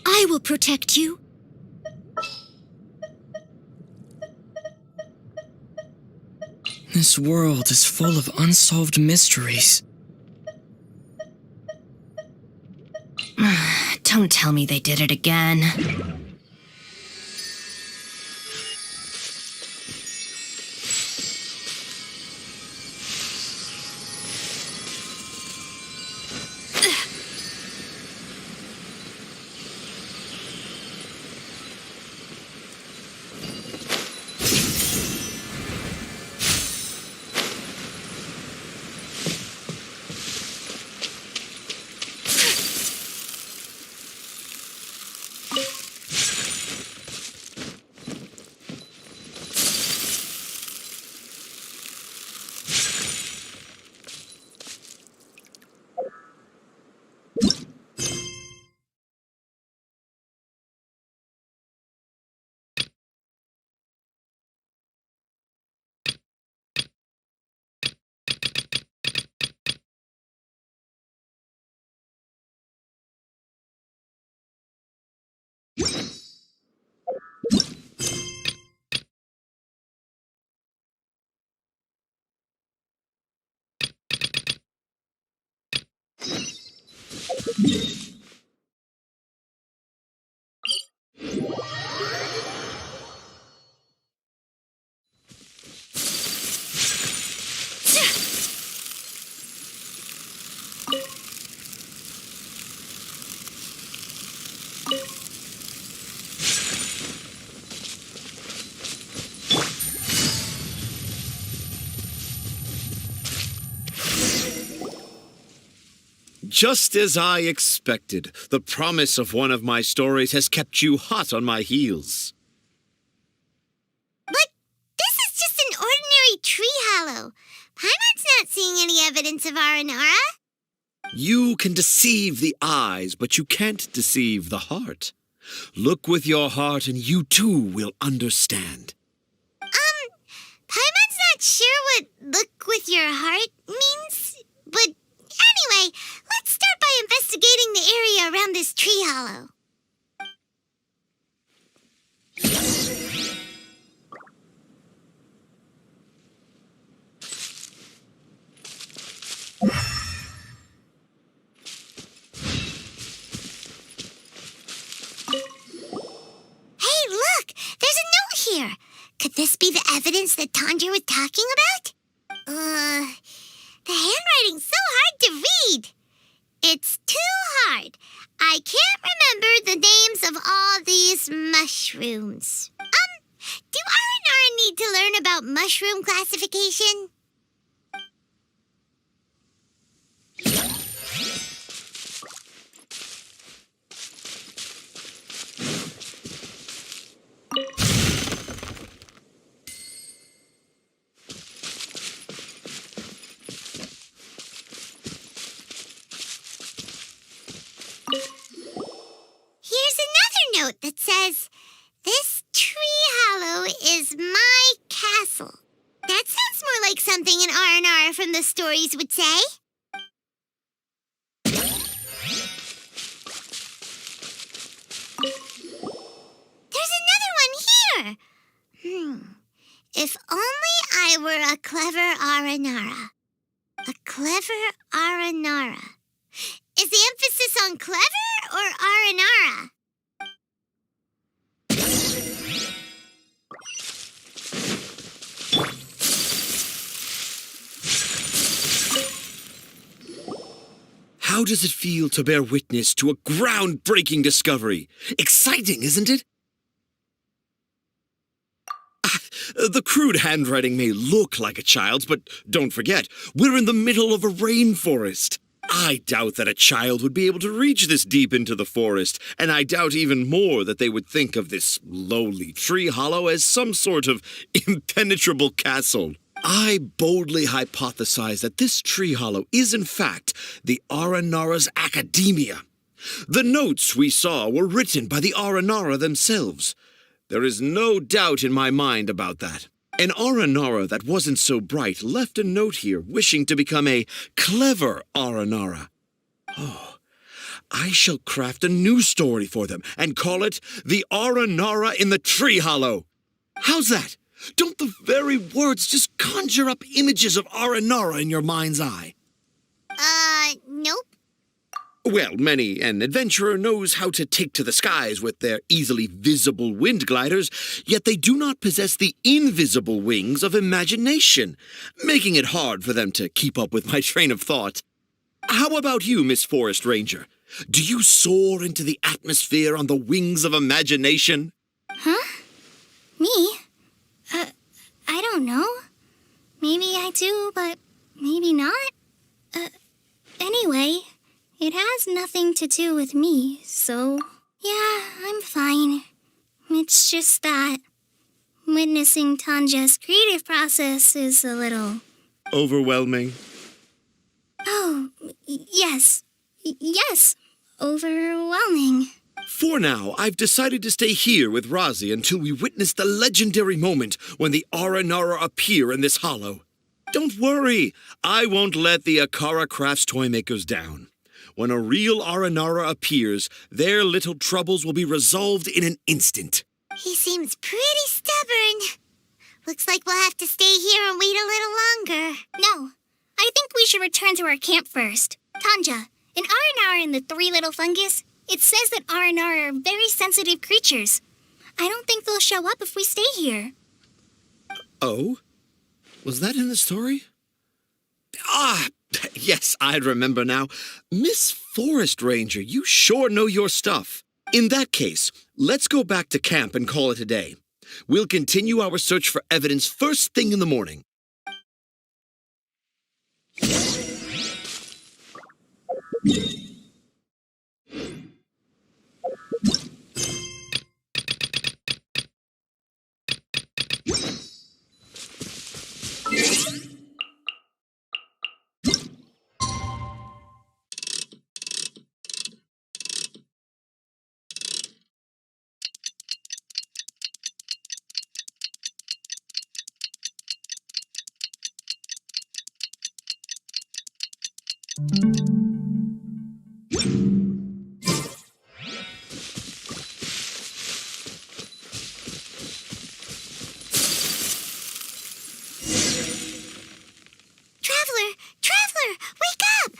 I will protect you. This world is full of unsolved mysteries. Don't tell me they did it again. Just as I expected, the promise of one of my stories has kept you hot on my heels. But this is just an ordinary tree hollow. Paimon's not seeing any evidence of Aranara. You can deceive the eyes, but you can't deceive the heart. Look with your heart and you too will understand. Paimon's not sure what look with your heart means, but anyway, let's start by investigating the area around this tree hollow. Hey, look! There's a note here. Could this be the evidence that Tanja was talking about? The handwriting's so hard to read. It's too hard. I can't remember the names of all these mushrooms. Do Aranara need to learn about mushroom classification? Here's another note that says, "This tree hollow is my castle." That sounds more like something an Aranara from the stories would say. There's another one here. If only I were a clever Aranara. A clever Aranara. Is the emphasis on clever or Aranara? How does it feel to bear witness to a groundbreaking discovery? Exciting, isn't it? The crude handwriting may look like a child's, but don't forget, we're in the middle of a rainforest. I doubt that a child would be able to reach this deep into the forest, and I doubt even more that they would think of this lowly tree hollow as some sort of impenetrable castle. I boldly hypothesize that this tree hollow is in fact the Aranara's academia. The notes we saw were written by the Aranara themselves. There is no doubt in my mind about that. An Aranara that wasn't so bright left a note here wishing to become a clever Aranara. Oh, I shall craft a new story for them and call it The Aranara in the Tree Hollow. How's that? Don't the very words just conjure up images of Aranara in your mind's eye? Nope. Well, many an adventurer knows how to take to the skies with their easily visible wind gliders, yet they do not possess the invisible wings of imagination, making it hard for them to keep up with my train of thought. How about you, Miss Forest Ranger? Do you soar into the atmosphere on the wings of imagination? Huh? Me? I don't know. Maybe I do, but maybe not. Anyway, it has nothing to do with me, so yeah, I'm fine. It's just that witnessing Tanja's creative process is a little... Overwhelming. Oh, yes. Yes, overwhelming. For now, I've decided to stay here with Razi until we witness the legendary moment when the Aranara appear in this hollow. Don't worry, I won't let the Akara Crafts toymakers down. When a real Aranara appears, their little troubles will be resolved in an instant. He seems pretty stubborn. Looks like we'll have to stay here and wait a little longer. No, I think we should return to our camp first. Tanja, in Aranara and the Three Little Fungus, it says that Aranara are very sensitive creatures. I don't think they'll show up if we stay here. Oh? Was that in the story? Ah, yes, I remember now. Miss Forest Ranger, you sure know your stuff. In that case, let's go back to camp and call it a day. We'll continue our search for evidence first thing in the morning. Traveler, wake up!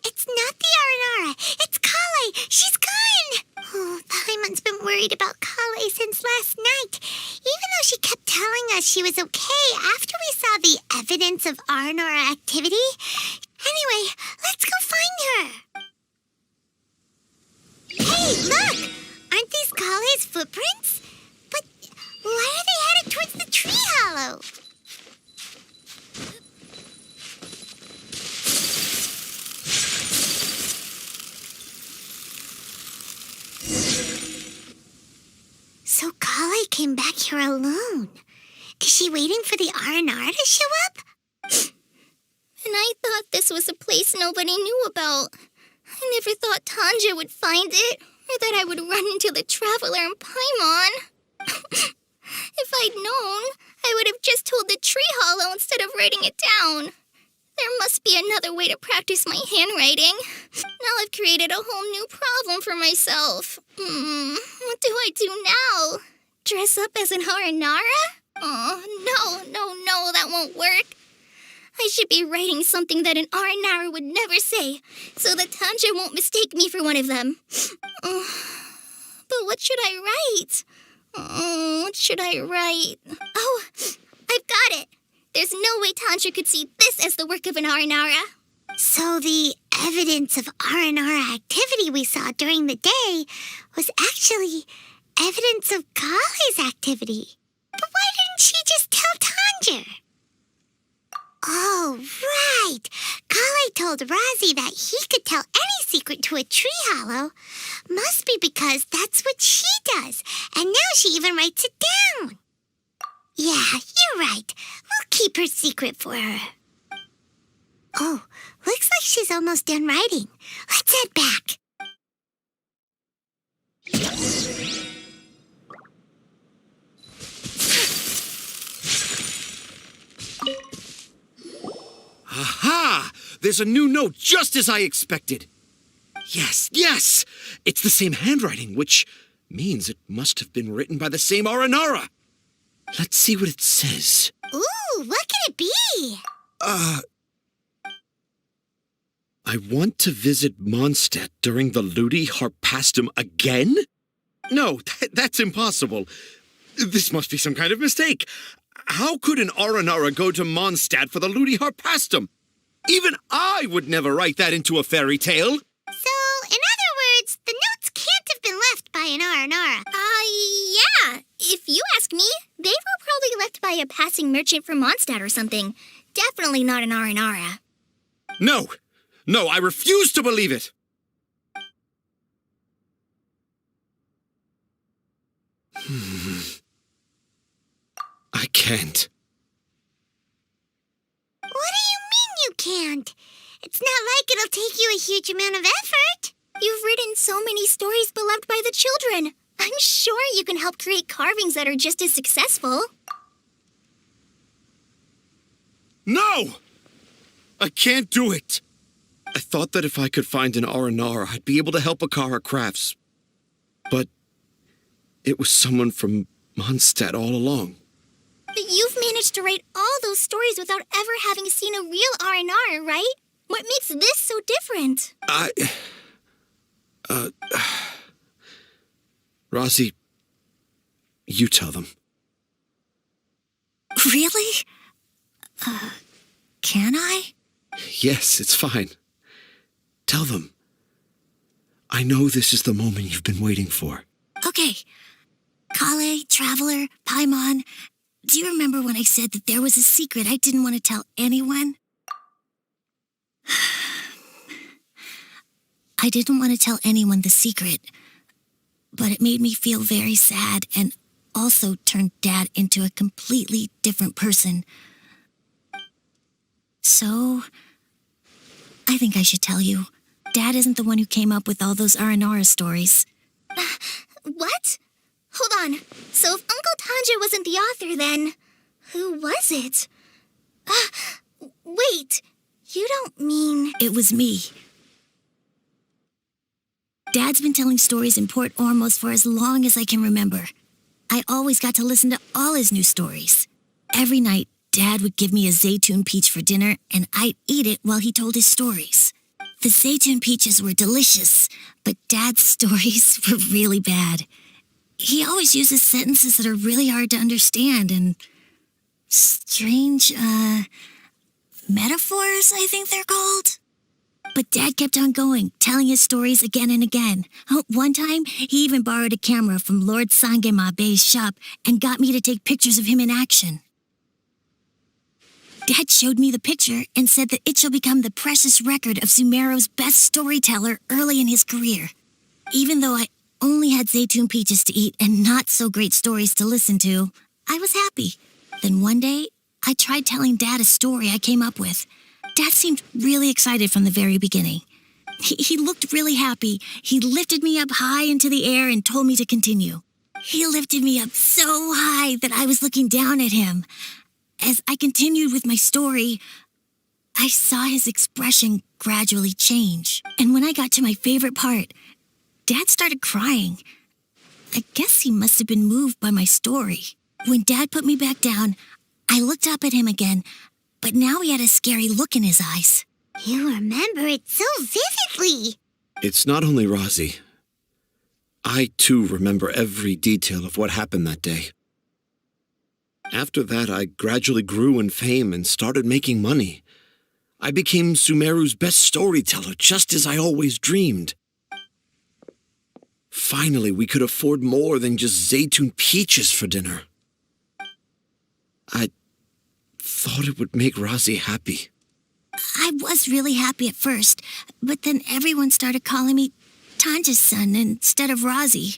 It's not the Aranara. It's Kale. She's gone. Oh, Paimon's been worried about Kale since last night. Even though she kept telling us she was okay after we saw the evidence of Aranara activity. Anyway, let's go find her. Hey, look! Aren't these Kale's footprints? But why are they headed towards the tree hollow? So Kale came back here alone. Is she waiting for the Aranara to show up? And I thought this was a place nobody knew about. I never thought Tanja would find it, or that I would run into the Traveler and Paimon. If I'd known, I would have just told the tree hollow instead of writing it down. There must be another way to practice my handwriting. Now I've created a whole new problem for myself. What do I do now? Dress up as an Aranara? Oh, no, that won't work. I should be writing something that an Aranara would never say, so that Tanja won't mistake me for one of them. But what should I write? What should I write? Oh, I've got it. There's no way Tanja could see this as the work of an Aranara. So the evidence of Aranara activity we saw during the day was actually evidence of Kale's activity. But why didn't she just tell Tanja? Oh, right. Kale told Razi that he could tell any secret to a tree hollow. Must be because that's what she does. And now she even writes it down. Yeah, you're right. We'll keep her secret for her. Oh, looks like she's almost done writing. Let's head back. Aha! There's a new note, just as I expected. Yes! It's the same handwriting, which means it must have been written by the same Aranara. Let's see what it says. Ooh, what could it be? I want to visit Mondstadt during the Ludi Harpastum again? No, that's impossible. This must be some kind of mistake. How could an Aranara go to Mondstadt for the Ludi Harpastum? Even I would never write that into a fairy tale. So, in other words, the notes can't have been left by an Aranara. Yeah. If you ask me, they were probably left by a passing merchant from Mondstadt or something. Definitely not an Aranara. No, I refuse to believe it. I can't. What do you mean you can't? It's not like it'll take you a huge amount of effort. You've written so many stories beloved by the children. I'm sure you can help create carvings that are just as successful. No! I can't do it. I thought that if I could find an Aranara, I'd be able to help Akara Crafts. But it was someone from Mondstadt all along. But you've managed to write all those stories without ever having seen a real Aranara, right? What makes this so different? Rosie, you tell them. Really? Can I? Yes, it's fine. Tell them. I know this is the moment you've been waiting for. Okay. Kale, Traveler, Paimon, do you remember when I said that there was a secret I didn't want to tell anyone? I didn't want to tell anyone the secret, but it made me feel very sad and also turned Dad into a completely different person. So, I think I should tell you. Dad isn't the one who came up with all those Aranara stories. What? Hold on. So if Uncle Tanja wasn't the author, then who was it? Wait, you don't mean... It was me. Dad's been telling stories in Port Ormos for as long as I can remember. I always got to listen to all his new stories. Every night, Dad would give me a Zaytun peach for dinner, and I'd eat it while he told his stories. The Zaytun peaches were delicious, but Dad's stories were really bad. He always uses sentences that are really hard to understand and strange, metaphors, I think they're called. But Dad kept on going, telling his stories again and again. One time, he even borrowed a camera from Lord Sangema Bey's shop and got me to take pictures of him in action. Dad showed me the picture and said that it shall become the precious record of Sumeru's best storyteller early in his career. Even though I only had Zaytun peaches to eat and not so great stories to listen to, I was happy. Then one day, I tried telling Dad a story I came up with. Dad seemed really excited from the very beginning. He looked really happy. He lifted me up high into the air and told me to continue. He lifted me up so high that I was looking down at him. As I continued with my story, I saw his expression gradually change. And when I got to my favorite part, Dad started crying. I guess he must have been moved by my story. When Dad put me back down, I looked up at him again, but now he had a scary look in his eyes. You remember it so vividly. It's not only Rosie. I, too, remember every detail of what happened that day. After that, I gradually grew in fame and started making money. I became Sumeru's best storyteller, just as I always dreamed. Finally, we could afford more than just Zaytun peaches for dinner. I thought it would make Rosie happy. I was really happy at first, but then everyone started calling me Tanja's son instead of Rosie.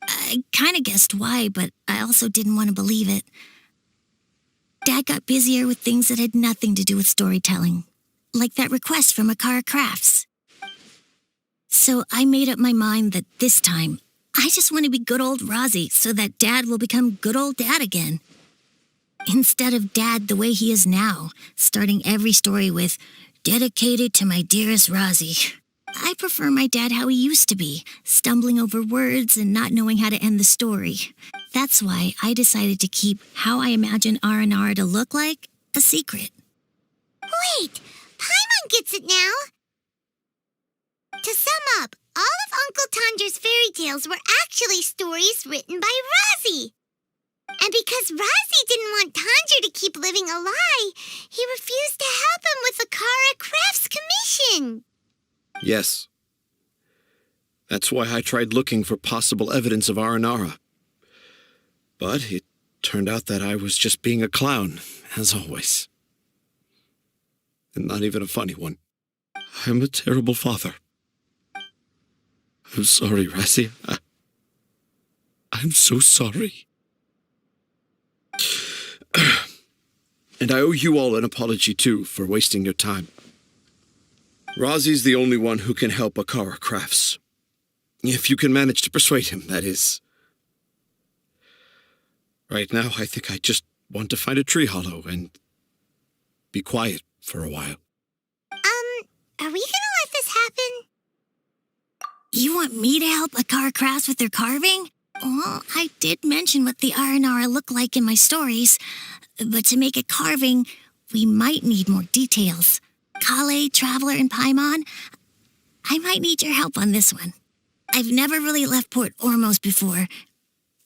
I kind of guessed why, but I also didn't want to believe it. Dad got busier with things that had nothing to do with storytelling, like that request from Akara Crafts. So I made up my mind that this time, I just want to be good old Rosie so that Dad will become good old Dad again. Instead of Dad the way he is now, starting every story with, Dedicated to my dearest Rozzy. I prefer my dad how he used to be, stumbling over words and not knowing how to end the story. That's why I decided to keep how I imagine Aranara to look like a secret. Wait, Paimon gets it now. To sum up, all of Uncle Tandra's fairy tales were actually stories written by Rozzy. And because Rozzy didn't want Tandra to keep living a lie, he refused to help him with the Kara Crafts commission. Yes. That's why I tried looking for possible evidence of Aranara. But it turned out that I was just being a clown, as always. And not even a funny one. I'm a terrible father. I'm sorry, Razzie. I'm so sorry. And I owe you all an apology, too, for wasting your time. Rozzy's the only one who can help Akara Crafts. If you can manage to persuade him, that is. Right now, I think I just want to find a tree hollow and be quiet for a while. Are we gonna let this happen? You want me to help Akara Crafts with their carving? Well, I did mention what the Aranara look like in my stories, but to make a carving, we might need more details. Kale, Traveler, and Paimon, I might need your help on this one. I've never really left Port Ormos before.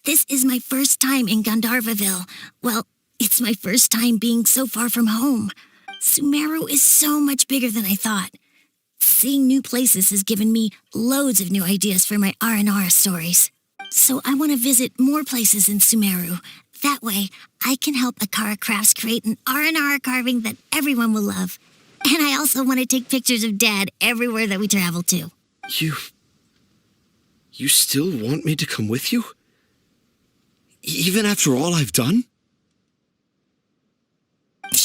This is my first time in Gandharvaville. Well, it's my first time being so far from home. Sumeru is so much bigger than I thought. Seeing new places has given me loads of new ideas for my Aranara stories. So I want to visit more places in Sumeru. That way, I can help Akara Crafts create an Aranara carving that everyone will love. And I also want to take pictures of Dad everywhere that we travel to. You still want me to come with you? Even after all I've done?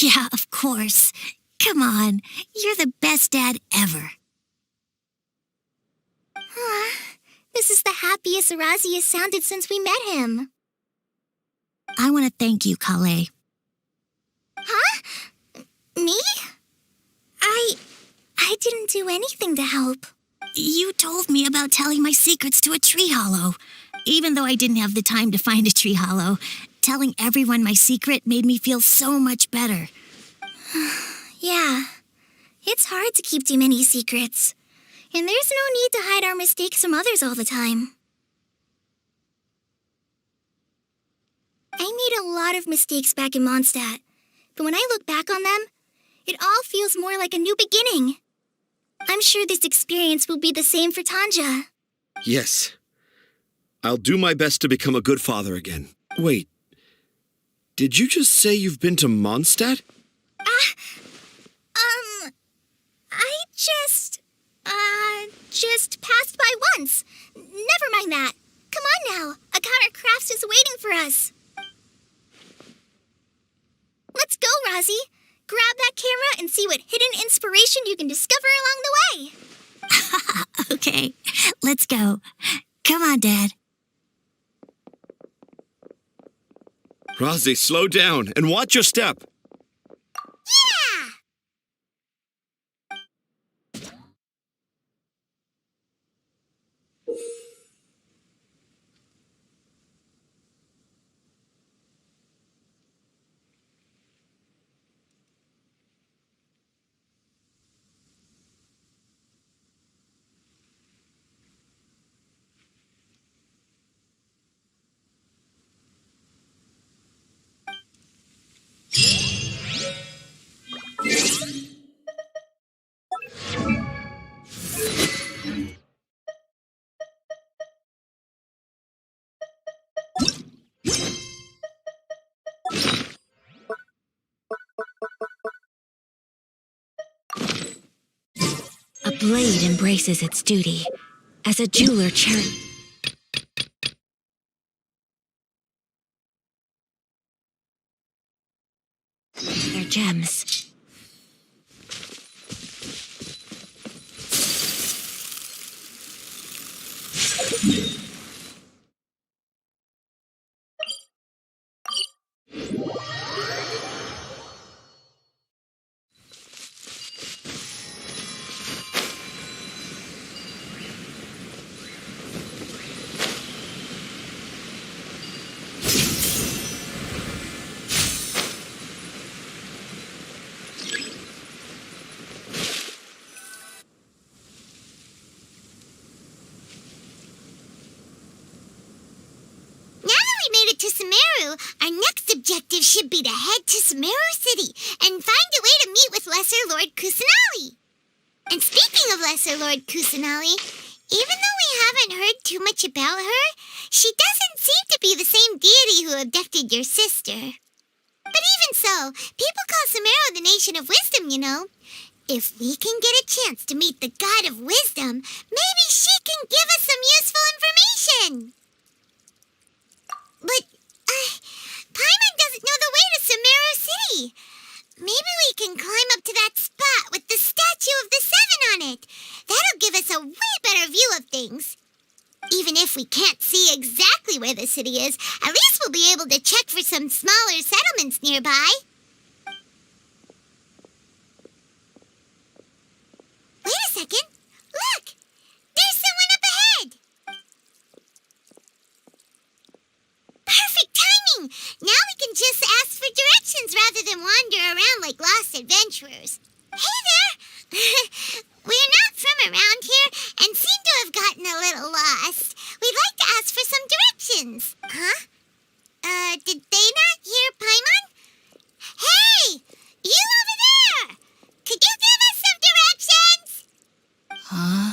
Yeah, of course. Come on, you're the best dad ever. This is the happiest Rozzy has sounded since we met him. I want to thank you, Kale. Huh? Me? I didn't do anything to help. You told me about telling my secrets to a tree hollow. Even though I didn't have the time to find a tree hollow, telling everyone my secret made me feel so much better. Yeah, it's hard to keep too many secrets. And there's no need to hide our mistakes from others all the time. I made a lot of mistakes back in Mondstadt, but when I look back on them, it all feels more like a new beginning. I'm sure this experience will be the same for Tanja. Yes. I'll do my best to become a good father again. Wait. Did you just say you've been to Mondstadt? I just passed by once. Never mind that. Come on now. Akara Crafts is waiting for us. Let's go, Rozzy. Grab that camera and see what hidden inspiration you can discover along the way. Okay, let's go. Come on, Dad. Rozzy, slow down and watch your step. Yeah! A blade embraces its duty. As a jeweler their gems. it to Sumeru, our next objective should be to head to Sumeru City and find a way to meet with Lesser Lord Kusanali. And speaking of Lesser Lord Kusanali, even though we haven't heard too much about her, she doesn't seem to be the same deity who abducted your sister. But even so, people call Sumeru the Nation of Wisdom, you know. If we can get a chance to meet the God of Wisdom, maybe she can give us some useful information. But, Paimon doesn't know the way to Sumeru City. Maybe we can climb up to that spot with the statue of the Seven on it. That'll give us a way better view of things. Even if we can't see exactly where the city is, at least we'll be able to check for some smaller settlements nearby. Wait a second. Look! There's someone up ahead! Perfect timing! Now we can just ask for directions rather than wander around like lost adventurers. Hey there! We're not from around here and seem to have gotten a little lost. We'd like to ask for some directions. Huh? Did they not hear Paimon? Hey! You over there! Could you give us some directions? Huh?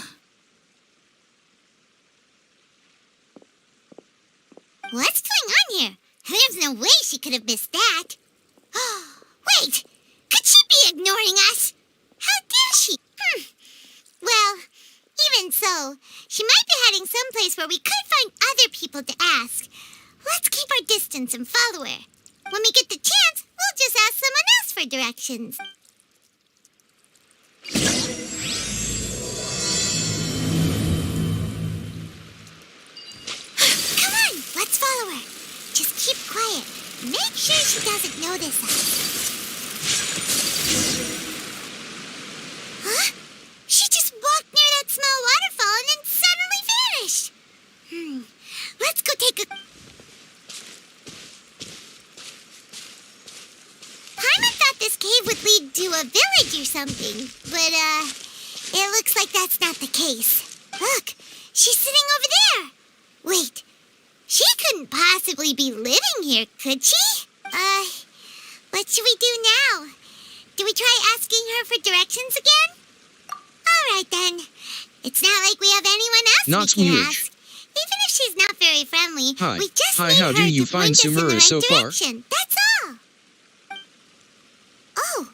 What's going on here? There's no way she could have missed that. Wait! Could she be ignoring us? How dare she? Well, even so, she might be heading someplace where we could find other people to ask. Let's keep our distance and follow her. When we get the chance, we'll just ask someone else for directions. Come on, let's follow her. Just keep quiet. Make sure she doesn't notice us. Huh? She just walked near that small waterfall and then suddenly vanished. Let's go take a... Paimon thought this cave would lead to a village or something, but, it looks like that's not the case. Look, she's sitting over there. Wait, she couldn't possibly be living here, could she? What should we do now? Do we try asking her for directions again? All right, then. It's not like we have anyone else Not we can weird. ask. Even if she's not very friendly, Hi. we just Hi, need how her do you to find point us in the Sumeru right so far? direction. That's all. Oh.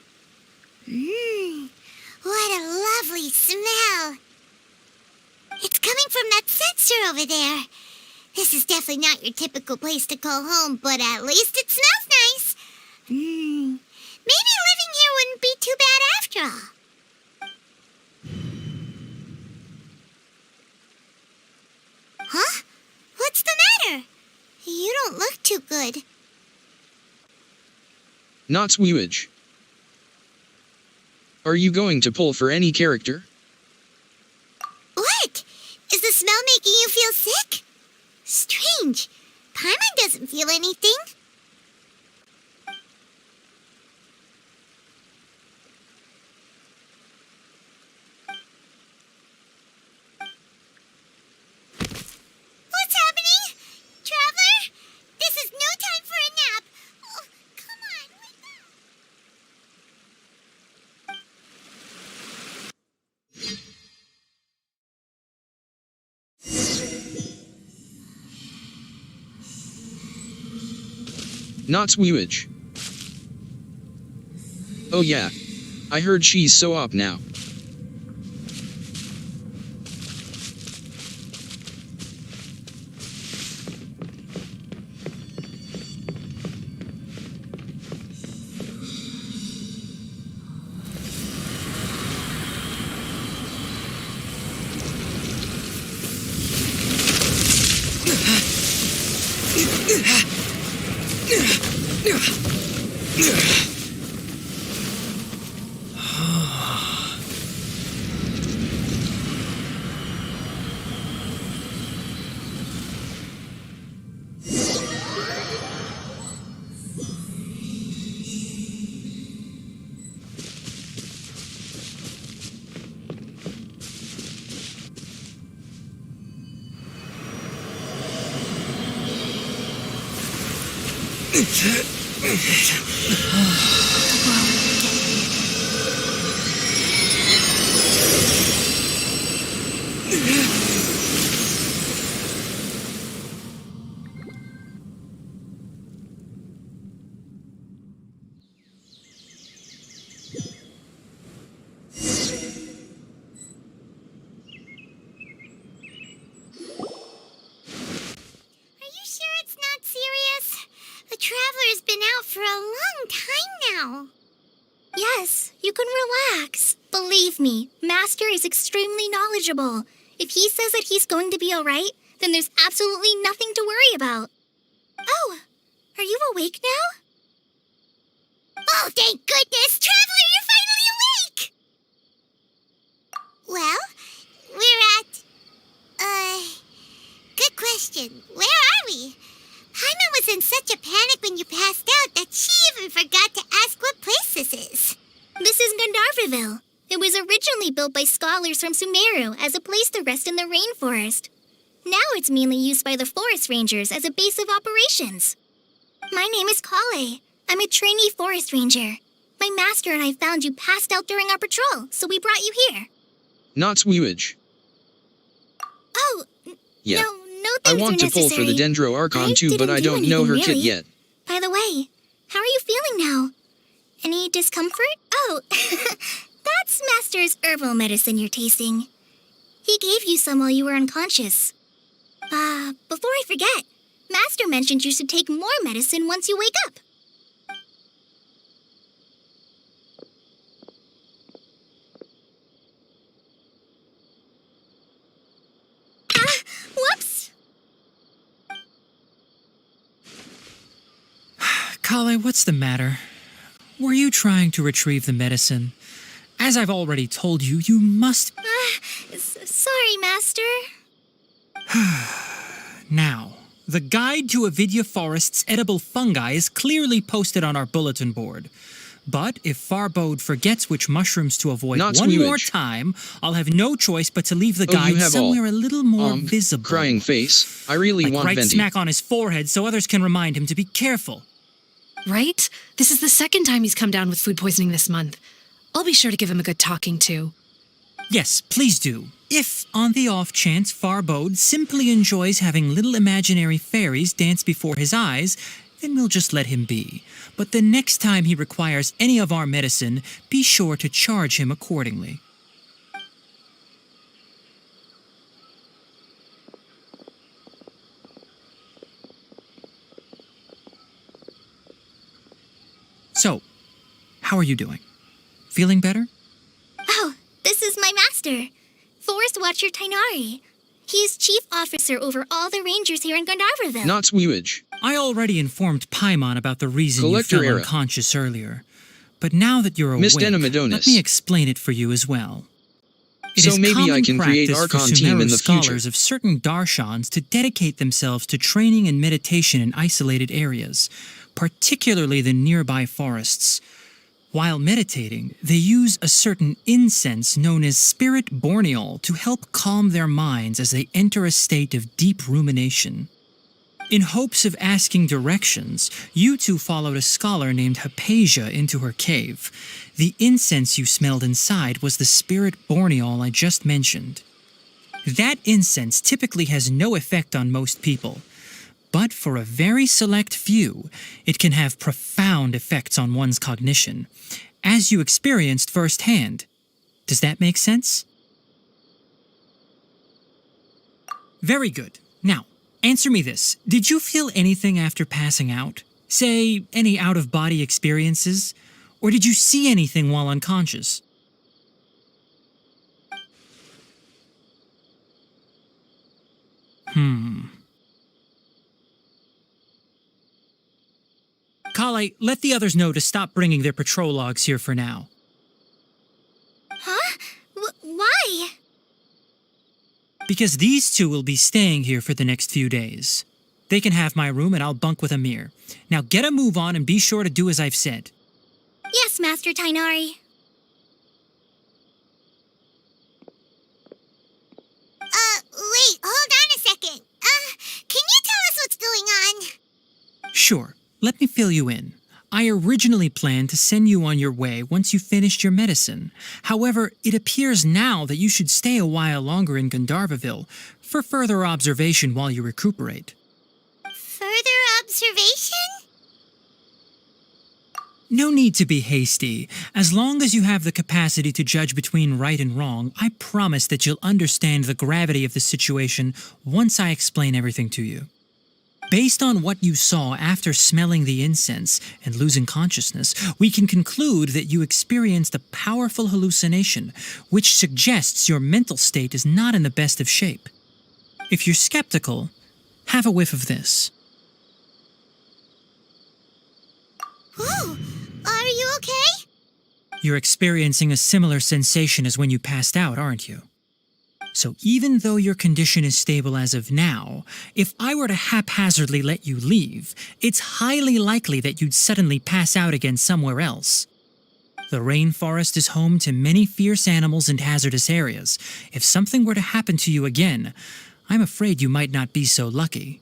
What a lovely smell. It's coming from that sensor over there. This is definitely not your typical place to call home, but at least it smells nice. Maybe living here wouldn't be too bad after all. Huh? What's the matter? You don't look too good. Not Wewage. Are you going to pull for any character? What? Is the smell making you feel sick? Strange. Paimon doesn't feel anything. What's happening? Traveler? This is no time for a nap. Oh, come on, wake up. Not Wewage. Oh yeah. I heard she's so up now. Are you sure it's not serious? The Traveler's been out for a long time now. Yes, you can relax. Believe me, Master is extremely knowledgeable. If he says that he's going to be alright, then there's absolutely nothing to worry about. Oh, are you awake now? Oh, thank goodness! Traveler, you're finally awake! Well, we're at... Good question. Where are we? Paimon was in such a panic when you passed out that she even forgot to ask what place this is. This is Gandharvaville. It was originally built by scholars from Sumeru as a place to rest in the rainforest. Now it's mainly used by the forest rangers as a base of operations. My name is Kale. I'm a trainee forest ranger. My master and I found you passed out during our patrol, so we brought you here. Not Swewage. Oh, Yeah. no I things want are to pull for the necessary. Dendro Archon I too, but didn't I do don't know her anything, kit really. yet. By the way, how are you feeling now? Any discomfort? Oh, that's Master's herbal medicine you're tasting. He gave you some while you were unconscious. Before I forget, Master mentioned you should take more medicine once you wake up. Whoops! Kale, what's the matter? Were you trying to retrieve the medicine? As I've already told you, you must... Sorry, Master. Now, the guide to Avidya Forest's edible fungi is clearly posted on our bulletin board. But if Farbode forgets which mushrooms to avoid Not one more Swewage. time, I'll have no choice but to leave the Oh, you guide have all. somewhere a little more visible. Crying face. I really Like want right Venti. smack on his forehead so others can remind him to be careful. Right? This is the second time he's come down with food poisoning this month. I'll be sure to give him a good talking to. Yes, please do. If, on the off chance, Farbode simply enjoys having little imaginary fairies dance before his eyes, then we'll just let him be. But the next time he requires any of our medicine, be sure to charge him accordingly. So, how are you doing? Feeling better? Oh, this is my master, Forest Watcher Tainari. He is chief officer over all the rangers here in Gandharvaville. Not Swewage. I already informed Paimon about the reason Collector you fell Era. unconscious earlier. But now that you're Miss awake, Denimidonis. let me explain it for you as well. It So is maybe I common can create practice for Archon team in Sumeru the scholars future. of certain darshans to dedicate themselves to training and meditation in isolated areas, particularly the nearby forests. While meditating, they use a certain incense known as spirit borneol to help calm their minds as they enter a state of deep rumination. In hopes of asking directions, you two followed a scholar named Hypatia into her cave. The incense you smelled inside was the spirit borneol I just mentioned. That incense typically has no effect on most people, but for a very select few, it can have profound effects on one's cognition, as you experienced firsthand. Does that make sense? Very good. Now, answer me this. Did you feel anything after passing out? Say, any out-of-body experiences? Or did you see anything while unconscious? Kale, let the others know to stop bringing their patrol logs here for now. Huh? Why? Because these two will be staying here for the next few days. They can have my room and I'll bunk with Amir. Now get a move on and be sure to do as I've said. Yes, Master Tainari. Wait, hold on a second. Can you tell us what's going on? Sure. Let me fill you in. I originally planned to send you on your way once you finished your medicine. However, it appears now that you should stay a while longer in Gandharvaville for further observation while you recuperate. Further observation? No need to be hasty. As long as you have the capacity to judge between right and wrong, I promise that you'll understand the gravity of the situation once I explain everything to you. Based on what you saw after smelling the incense and losing consciousness, we can conclude that you experienced a powerful hallucination, which suggests your mental state is not in the best of shape. If you're skeptical, have a whiff of this. Whoa, are you okay? You're experiencing a similar sensation as when you passed out, aren't you? So even though your condition is stable as of now, if I were to haphazardly let you leave, it's highly likely that you'd suddenly pass out again somewhere else. The rainforest is home to many fierce animals and hazardous areas. If something were to happen to you again, I'm afraid you might not be so lucky.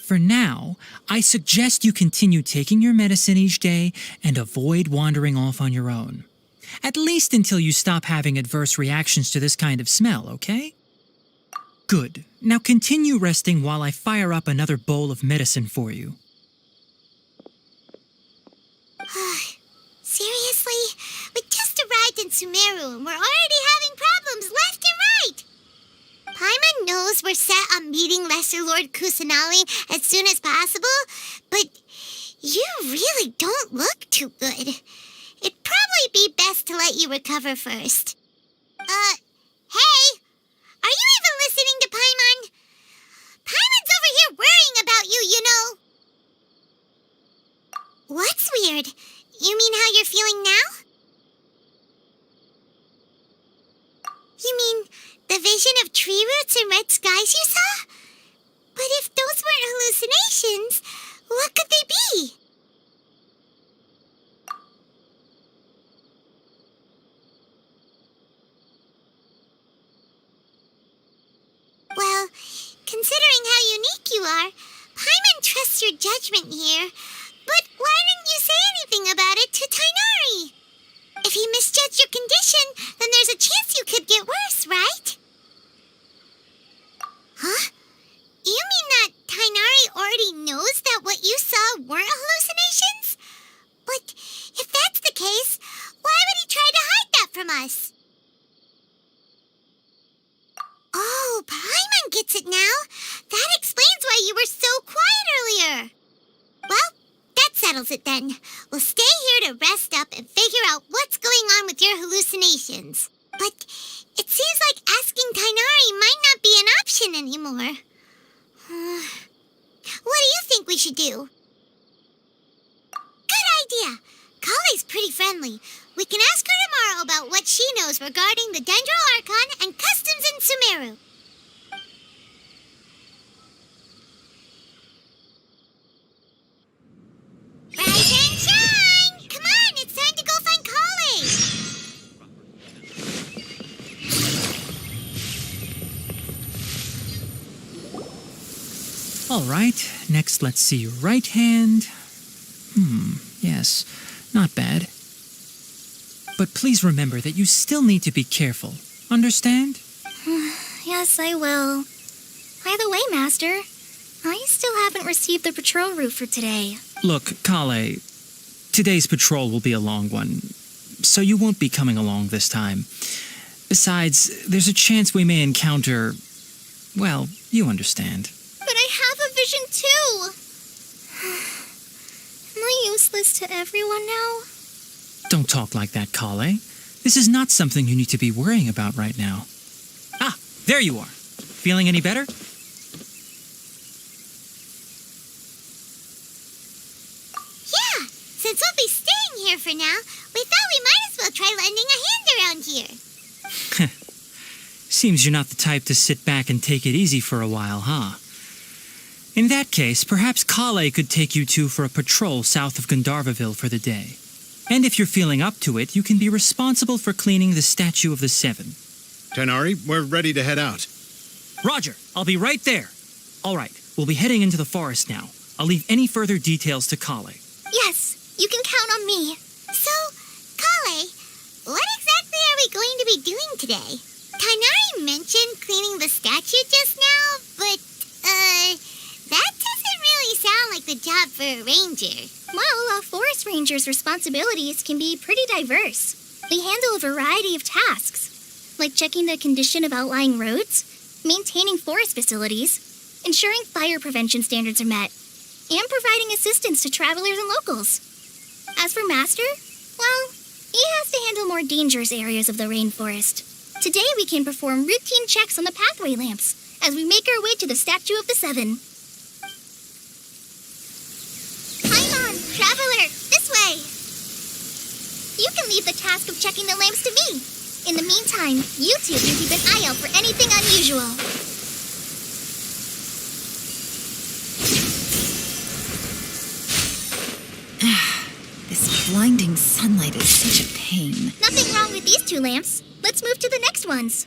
For now, I suggest you continue taking your medicine each day and avoid wandering off on your own. At least until you stop having adverse reactions to this kind of smell, okay? Good. Now continue resting while I fire up another bowl of medicine for you. Seriously? We just arrived in Sumeru and we're already having problems left and right. Paimon knows we're set on meeting Lesser Lord Kusanali as soon as possible, but you really don't look too good. It'd probably be best to let you recover first. Hey! Are you even listening to Paimon? Paimon's over here worrying about you, you know. What's weird? You mean how you're feeling now? You mean the vision of tree roots and red skies you saw? But if those weren't hallucinations, what could they be? Well, considering how unique you are, Paimon trusts your judgment here. But why didn't you say anything about it to Tainari? If he misjudged your condition, then there's a chance you could get worse, right? Huh? You mean that Tainari already knows that what you saw weren't hallucinations? But if that's the case, why would he try to hide that from us? Oh, Paimon gets it now. That explains why you were so quiet earlier. Well, that settles it then. We'll stay here to rest up and figure out what's going on with your hallucinations. But it seems like asking Tainari might not be an option anymore. What do you think we should do? Good idea. Kale's pretty friendly. We can ask her tomorrow about what she knows regarding the Dendro Archon and customs in Sumeru. Rise and shine! Come on, it's time to go find Kale! All right, next let's see your right hand. Yes, not bad. But please remember that you still need to be careful. Understand? Yes, I will. By the way, Master, I still haven't received the patrol route for today. Look, Kale, today's patrol will be a long one, so you won't be coming along this time. Besides, there's a chance we may encounter... well, you understand. But I have a vision too! Am I useless to everyone now? Don't talk like that, Kale. This is not something you need to be worrying about right now. Ah, there you are. Feeling any better? Yeah, since we'll be staying here for now, we thought we might as well try lending a hand around here. Seems you're not the type to sit back and take it easy for a while, huh? In that case, perhaps Kale could take you two for a patrol south of Gandharvaville for the day. And if you're feeling up to it, you can be responsible for cleaning the Statue of the Seven. Tainari, we're ready to head out. Roger, I'll be right there. All right, we'll be heading into the forest now. I'll leave any further details to Kale. Yes, you can count on me. So, Kale, what exactly are we going to be doing today? Tighnari mentioned cleaning the statue just now, but, that doesn't really sound like the job for a ranger. Well, a forest ranger's responsibilities can be pretty diverse. They handle a variety of tasks, like checking the condition of outlying roads, maintaining forest facilities, ensuring fire prevention standards are met, and providing assistance to travelers and locals. As for Master, well, he has to handle more dangerous areas of the rainforest. Today we can perform routine checks on the pathway lamps as we make our way to the Statue of the Seven. Paimon, traveler, this way! You can leave the task of checking the lamps to me. In the meantime, you two can keep an eye out for anything unusual. This blinding sunlight is such a pain. Nothing wrong with these two lamps. Let's move to the next ones.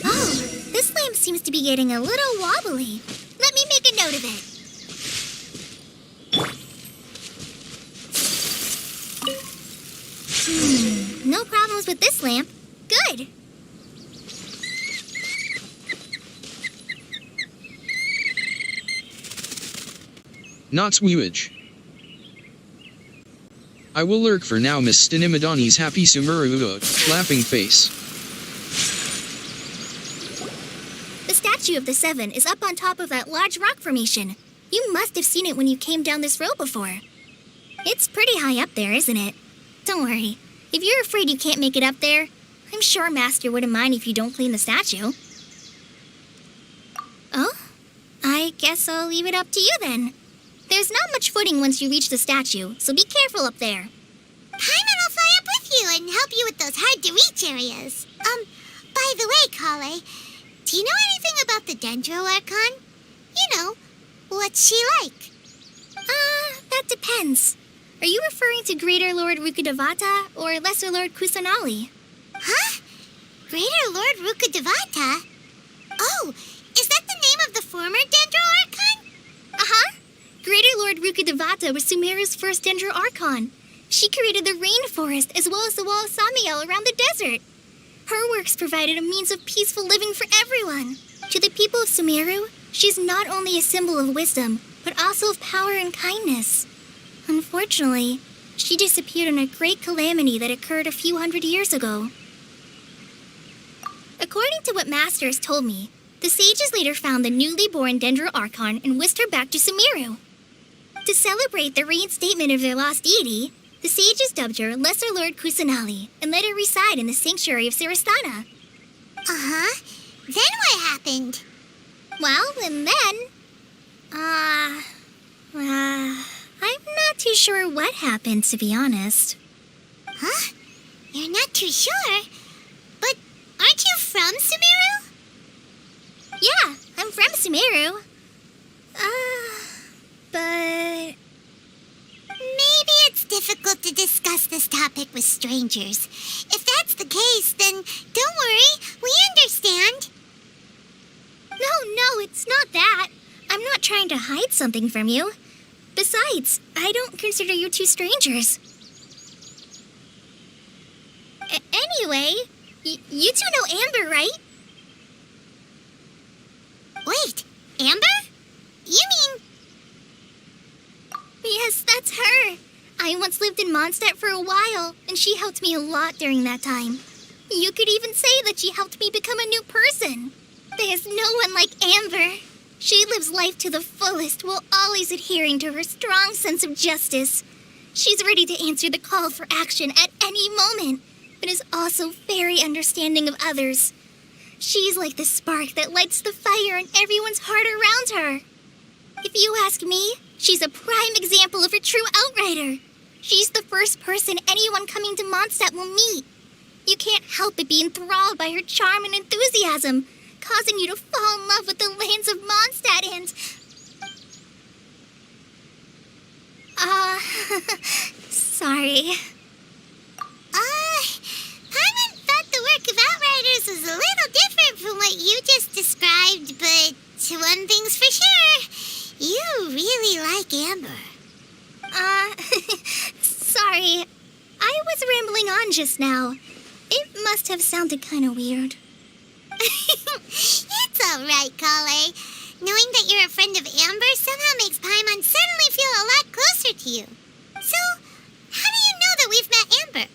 Oh, this lamp seems to be getting a little wobbly. Let me make a note of it. No problems with this lamp. Good. Not Swewage. I will lurk for now, Miss Stinimadani's happy Sumeru laughing face. The Statue of the Seven is up on top of that large rock formation. You must have seen it when you came down this road before. It's pretty high up there, isn't it? Don't worry. If you're afraid you can't make it up there, I'm sure Master wouldn't mind if you don't clean the statue. Oh? I guess I'll leave it up to you then. There's not much footing once you reach the statue, so be careful up there. Paimon will fly up with you and help you with those hard-to-reach areas. By the way, Kale, do you know anything about the Dendro Archon? You know, what's she like? That depends. Are you referring to Greater Lord Rukkhadevata or Lesser Lord Kusanali? Huh? Greater Lord Rukkhadevata? Oh, is that the name of the former Dendro Archon? Uh-huh. Greater Lord Rukkhadevata was Sumeru's first Dendro Archon. She created the rainforest as well as the wall of Samiel around the desert. Her works provided a means of peaceful living for everyone. To the people of Sumeru, she's not only a symbol of wisdom, but also of power and kindness. Unfortunately, she disappeared in a great calamity that occurred a few hundred years ago. According to what Master has told me, the sages later found the newly born Dendro Archon and whisked her back to Sumeru. To celebrate the reinstatement of their lost deity, the sages dubbed her Lesser Lord Kusanali and let her reside in the sanctuary of Sarastana. Uh-huh. Then what happened? Well, and then... I'm not too sure what happened, to be honest. Huh? You're not too sure? But aren't you from Sumeru? Yeah, I'm from Sumeru. But... Maybe it's difficult to discuss this topic with strangers. If that's the case, then don't worry, we understand. No, it's not that. I'm not trying to hide something from you. Besides, I don't consider you two strangers. Anyway, you two know Amber, right? Wait, Amber? You mean... Yes, that's her. I once lived in Mondstadt for a while, and she helped me a lot during that time. You could even say that she helped me become a new person. There's no one like Amber. She lives life to the fullest while always adhering to her strong sense of justice. She's ready to answer the call for action at any moment, but is also very understanding of others. She's like the spark that lights the fire in everyone's heart around her. If you ask me, she's a prime example of a true outrider. She's the first person anyone coming to Mondstadt will meet. You can't help but be enthralled by her charm and enthusiasm, causing you to fall in love with the lands of Mondstadt and... sorry. Paimon thought the work of Outriders was a little different from what you just described, but one thing's for sure. You really like Amber. Sorry. I was rambling on just now. It must have sounded kind of weird. It's all right, Kale. Knowing that you're a friend of Amber somehow makes Paimon suddenly feel a lot closer to you. So, how do you know that we've met Amber?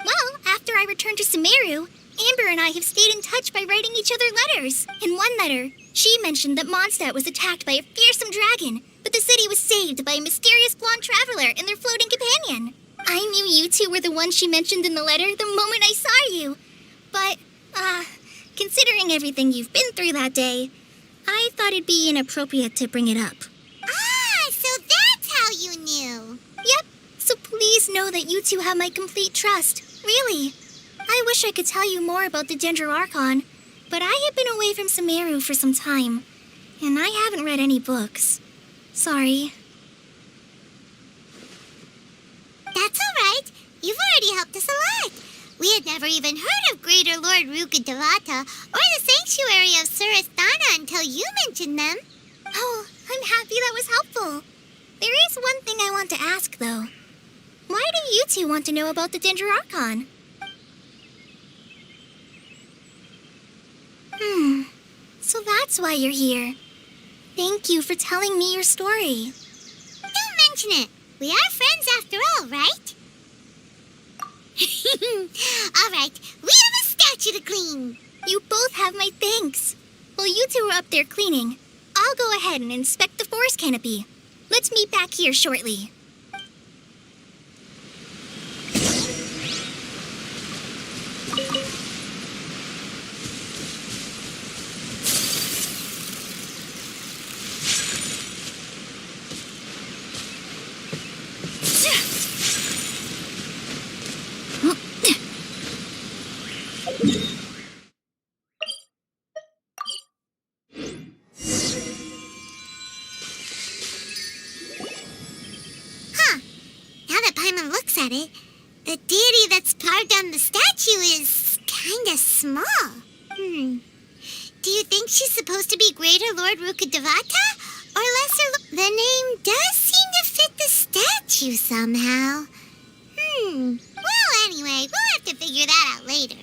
Well, after I returned to Sumeru, Amber and I have stayed in touch by writing each other letters. In one letter, she mentioned that Mondstadt was attacked by a fearsome dragon, but the city was saved by a mysterious blonde traveler and their floating companion. I knew you two were the ones she mentioned in the letter the moment I saw you. But, considering everything you've been through that day, I thought it'd be inappropriate to bring it up. Ah, so that's how you knew. Yep, so please know that you two have my complete trust. Really. I wish I could tell you more about the Ginger Archon, but I have been away from Sumeru for some time, and I haven't read any books. Sorry. That's all right. You've already helped us a lot. We had never even heard of Greater Lord Rukkhadevata or the Sanctuary of Surasthana until you mentioned them. Oh, I'm happy that was helpful. There is one thing I want to ask, though. Why do you two want to know about the Ginger Archon? So that's why you're here. Thank you for telling me your story. Don't mention it. We are friends after all, right? All right, we have a statue to clean. You both have my thanks. While you two are up there cleaning, I'll go ahead and inspect the forest canopy. Let's meet back here shortly. Now that Paimon looks at it, the deity that's carved on the statue is kinda small. Do you think she's supposed to be Greater Lord Rukkhadevata? Or Lesser The name does seem to fit the statue somehow. Well, anyway, we'll have to figure that out later.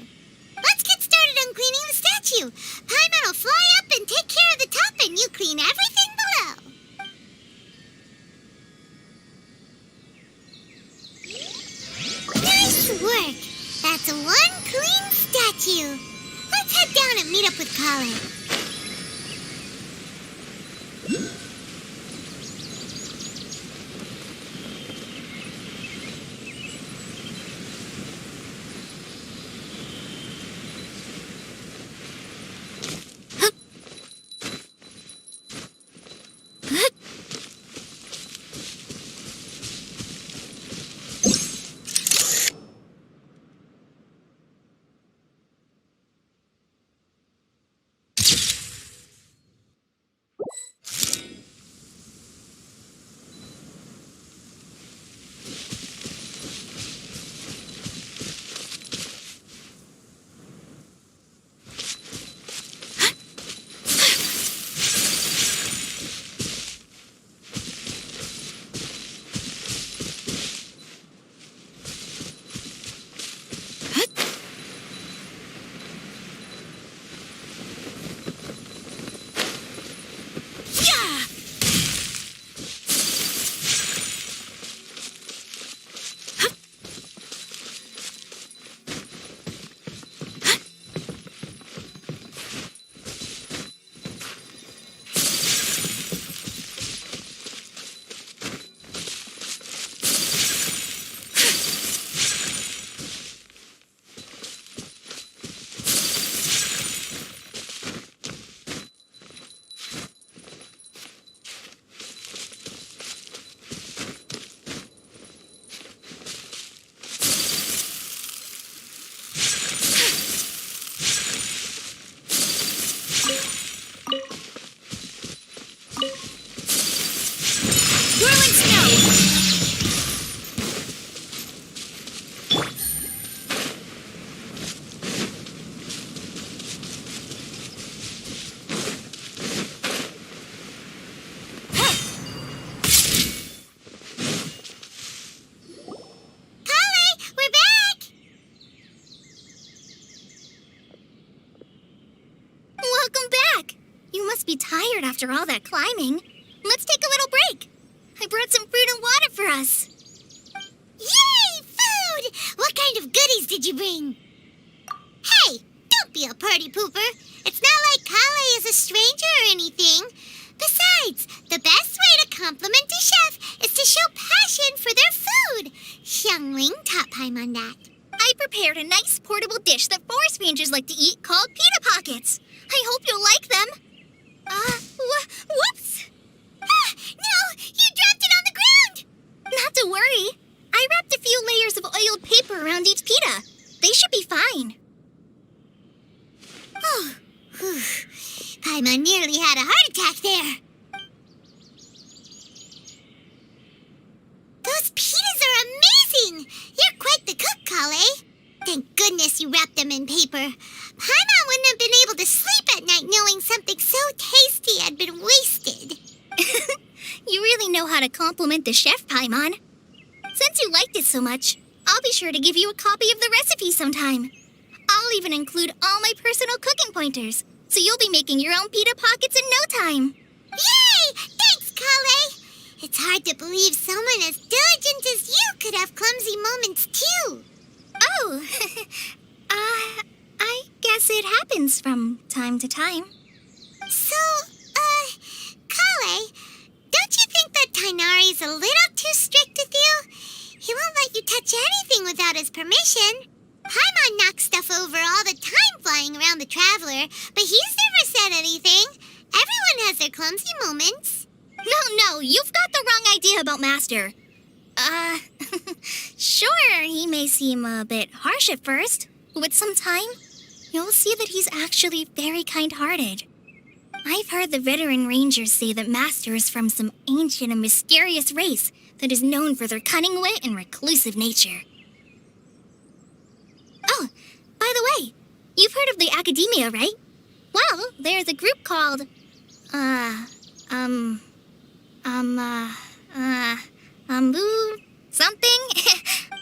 Let's get started on cleaning the statue. Paimon will fly up and take care of the top, and you clean everything below. Nice work! That's one clean statue. Let's head down and meet up with Kale. must be tired after all that climbing. Let's take a little break. I brought some fruit and water for us. Yay, food! What kind of goodies did you bring? Hey, don't be a party pooper. It's not like Kale is a stranger or anything. Besides, the best way to compliment a chef is to show passion for their food. Xiangling taught Paimon that. I prepared a nice portable dish that forest rangers like to eat called pita pockets. I hope you'll like them. Whoops! Ah, no! You dropped it on the ground! Not to worry. I wrapped a few layers of oiled paper around each pita. They should be fine. Oh, whew. Paimon nearly had a heart attack there. Those pitas are amazing! You're quite the cook, Kale. Thank goodness you wrapped them in paper. Paimon wouldn't have been able to sleep at night knowing something so tasty had been wasted. You really know how to compliment the chef, Paimon. Since you liked it so much, I'll be sure to give you a copy of the recipe sometime. I'll even include all my personal cooking pointers, so you'll be making your own pita pockets in no time. Yay! Thanks, Kale! It's hard to believe someone as diligent as you could have clumsy moments, too. Oh, I guess it happens from time to time. So, Kale, don't you think that Tainari's a little too strict with you? He won't let you touch anything without his permission. Paimon knocks stuff over all the time flying around the Traveler, but he's never said anything. Everyone has their clumsy moments. No, you've got the wrong idea about Master. Sure, he may seem a bit harsh at first, but with some time, you'll see that he's actually very kind-hearted. I've heard the veteran rangers say that Master is from some ancient and mysterious race that is known for their cunning wit and reclusive nature. Oh, by the way, you've heard of the Academia, right? Well, there's a group called, something?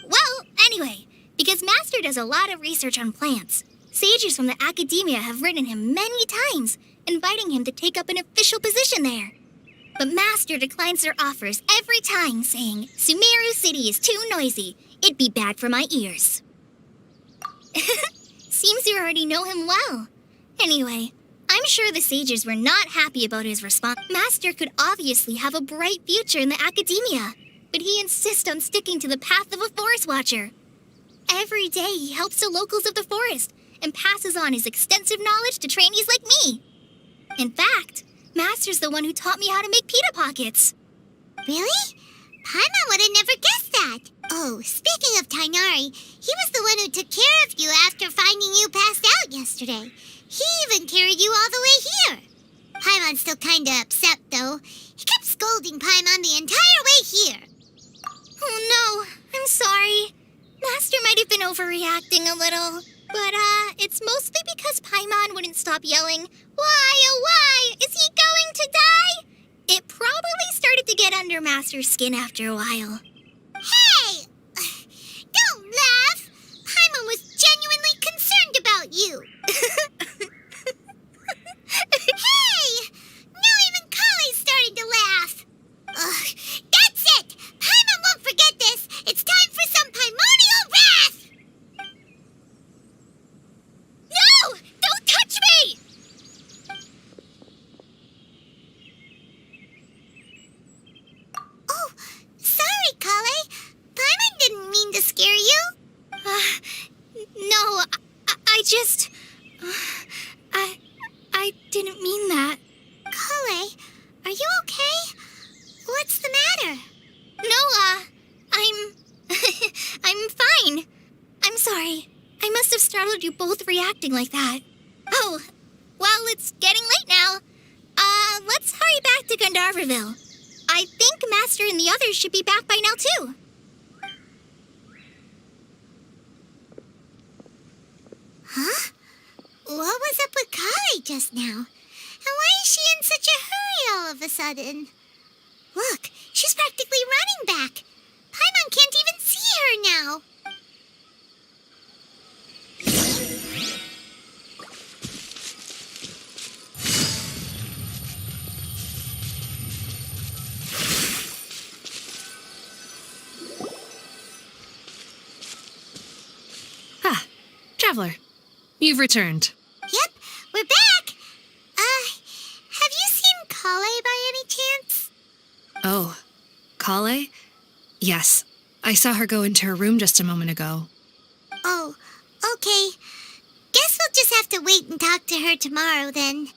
Well, anyway, because Master does a lot of research on plants, sages from the Academia have written him many times, inviting him to take up an official position there. But Master declines their offers every time, saying, Sumeru City is too noisy. It'd be bad for my ears. Seems you already know him well. Anyway, I'm sure the sages were not happy about his response. Master could obviously have a bright future in the Academia, but he insists on sticking to the path of a forest watcher. Every day he helps the locals of the forest and passes on his extensive knowledge to trainees like me. In fact, Master's the one who taught me how to make pita pockets. Really? Paimon would have never guessed that. Oh, speaking of Tainari, he was the one who took care of you after finding you passed out yesterday. He even carried you all the way here. Paimon's still kinda upset, though. He kept scolding Paimon the entire way here. Oh no, I'm sorry. Master might have been overreacting a little. But, it's mostly because Paimon wouldn't stop yelling, Why, oh why, is he going to die? It probably started to get under Master's skin after a while. Hey! Don't laugh! Paimon was genuinely concerned about you. Hey! Now even Kale's starting to laugh. Ugh, that's it! Paimon won't forget this! It's time for some Paimonial wrath! No! Don't touch me! Oh, sorry, Kale. Paimon didn't mean to scare you. No, I just... I didn't mean that. Kale, are you okay? What's the matter? No, I'm fine. I'm sorry. I must have startled you both reacting like that. Oh, well, it's getting late now. Let's hurry back to Gandharvaville. I think Master and the others should be back by now, too. Huh? What was up with Kale just now? And why is she in such a hurry all of a sudden? Look, she's practically running back. Paimon can't even see her now. Traveler, you've returned. Yep, we're back. Have you seen Kale by any chance? Oh, Kale? Yes, I saw her go into her room just a moment ago. Oh, okay. Guess we'll just have to wait and talk to her tomorrow then.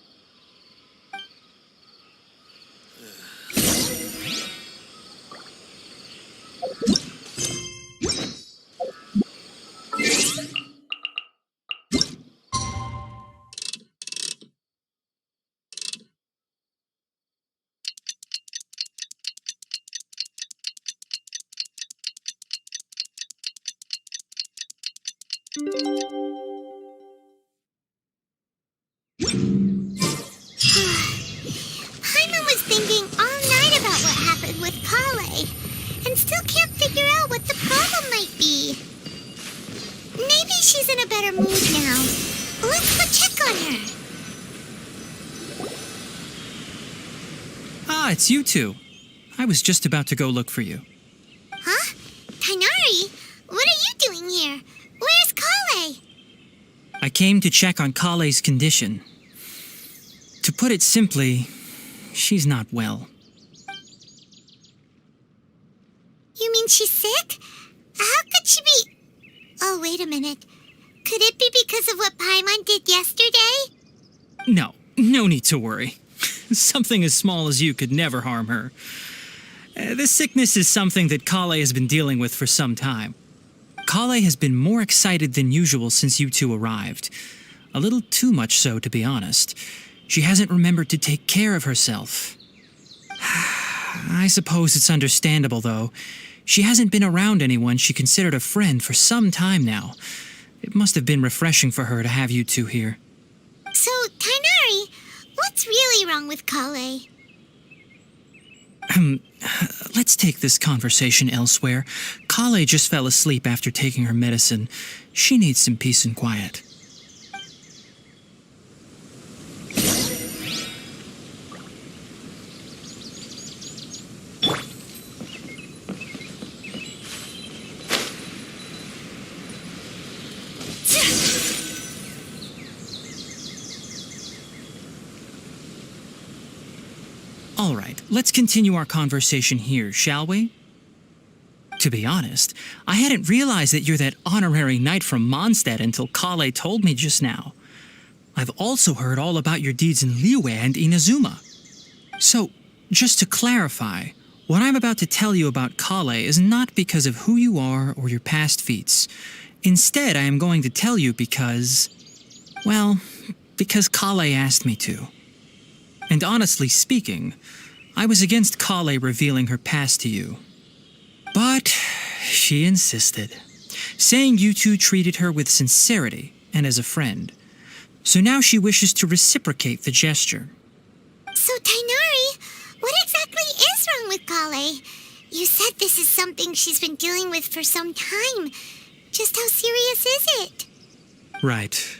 Paimon was thinking all night about what happened with Kale and still can't figure out what the problem might be. Maybe she's in a better mood now. Let's go check on her. Ah, it's you two. I was just about to go look for you. Huh? Tainari? What are you doing here? Where's Kale? I came to check on Kale's condition. To put it simply, she's not well. You mean she's sick? How could she be... Oh, wait a minute. Could it be because of what Paimon did yesterday? No need to worry. Something as small as you could never harm her. This sickness is something that Kale has been dealing with for some time. Kale has been more excited than usual since you two arrived. A little too much so, to be honest. She hasn't remembered to take care of herself. I suppose it's understandable, though. She hasn't been around anyone she considered a friend for some time now. It must have been refreshing for her to have you two here. So, Tainari, what's really wrong with Kale? Let's take this conversation elsewhere. Kale just fell asleep after taking her medicine. She needs some peace and quiet. All right, let's continue our conversation here, shall we? To be honest, I hadn't realized that you're that honorary knight from Mondstadt until Kale told me just now. I've also heard all about your deeds in Liyue and Inazuma. So, just to clarify, what I'm about to tell you about Kale is not because of who you are or your past feats. Instead, I am going to tell you because... well, because Kale asked me to. And honestly speaking, I was against Kale revealing her past to you. But she insisted, saying you two treated her with sincerity and as a friend. So now she wishes to reciprocate the gesture. So, Tainari, what exactly is wrong with Kale? You said this is something she's been dealing with for some time. Just how serious is it? Right.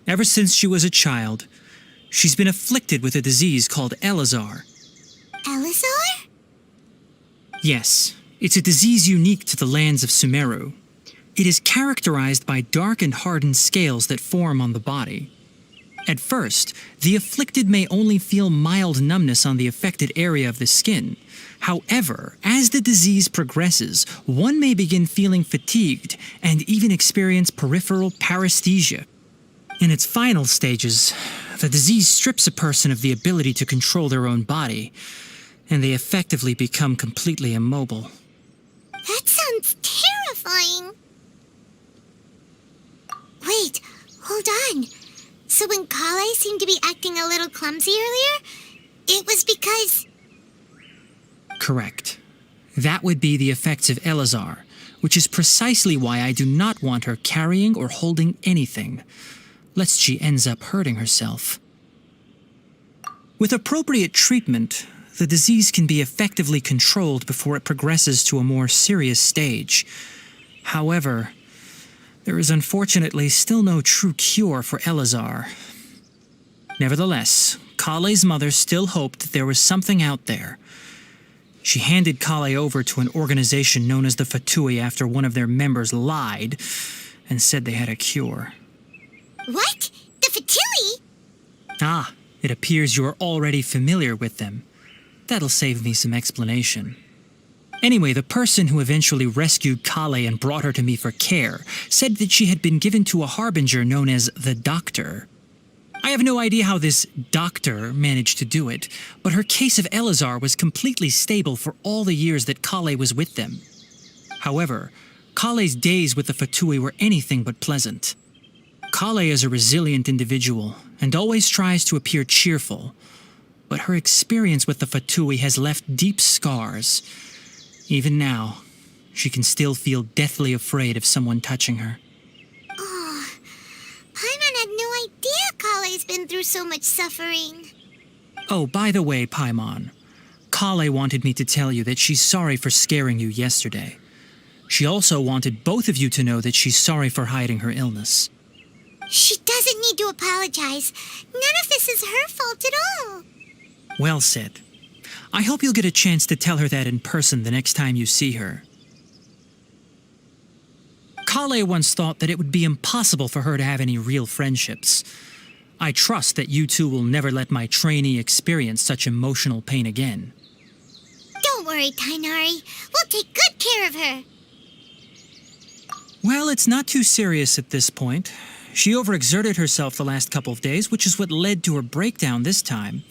Ever since she was a child, she's been afflicted with a disease called Elazar. Elazar? Yes, it's a disease unique to the lands of Sumeru. It is characterized by dark and hardened scales that form on the body. At first, the afflicted may only feel mild numbness on the affected area of the skin. However, as the disease progresses, one may begin feeling fatigued and even experience peripheral paresthesia. In its final stages, the disease strips a person of the ability to control their own body, and they effectively become completely immobile. That sounds terrifying. Wait, hold on. So when Kale seemed to be acting a little clumsy earlier, it was because... Correct. That would be the effects of Elazar, which is precisely why I do not want her carrying or holding anything, lest she ends up hurting herself. With appropriate treatment, the disease can be effectively controlled before it progresses to a more serious stage. However, there is unfortunately still no true cure for Elazar. Nevertheless, Kale's mother still hoped that there was something out there. She handed Kale over to an organization known as the Fatui after one of their members lied and said they had a cure. What? The Fatui? Ah, it appears you're already familiar with them. That'll save me some explanation. Anyway, the person who eventually rescued Kale and brought her to me for care said that she had been given to a harbinger known as the Doctor. I have no idea how this doctor managed to do it, but her case of Elazar was completely stable for all the years that Kale was with them. However, Kale's days with the Fatui were anything but pleasant. Kale is a resilient individual and always tries to appear cheerful, but her experience with the Fatui has left deep scars. Even now, she can still feel deathly afraid of someone touching her. Oh, Paimon had no idea Kale's been through so much suffering. Oh, by the way, Paimon, Kale wanted me to tell you that she's sorry for scaring you yesterday. She also wanted both of you to know that she's sorry for hiding her illness. She doesn't need to apologize. None of this is her fault at all. Well said. I hope you'll get a chance to tell her that in person the next time you see her. Kale once thought that it would be impossible for her to have any real friendships. I trust that you two will never let my trainee experience such emotional pain again. Don't worry, Tainari. We'll take good care of her. Well, it's not too serious at this point. She overexerted herself the last couple of days, which is what led to her breakdown this time.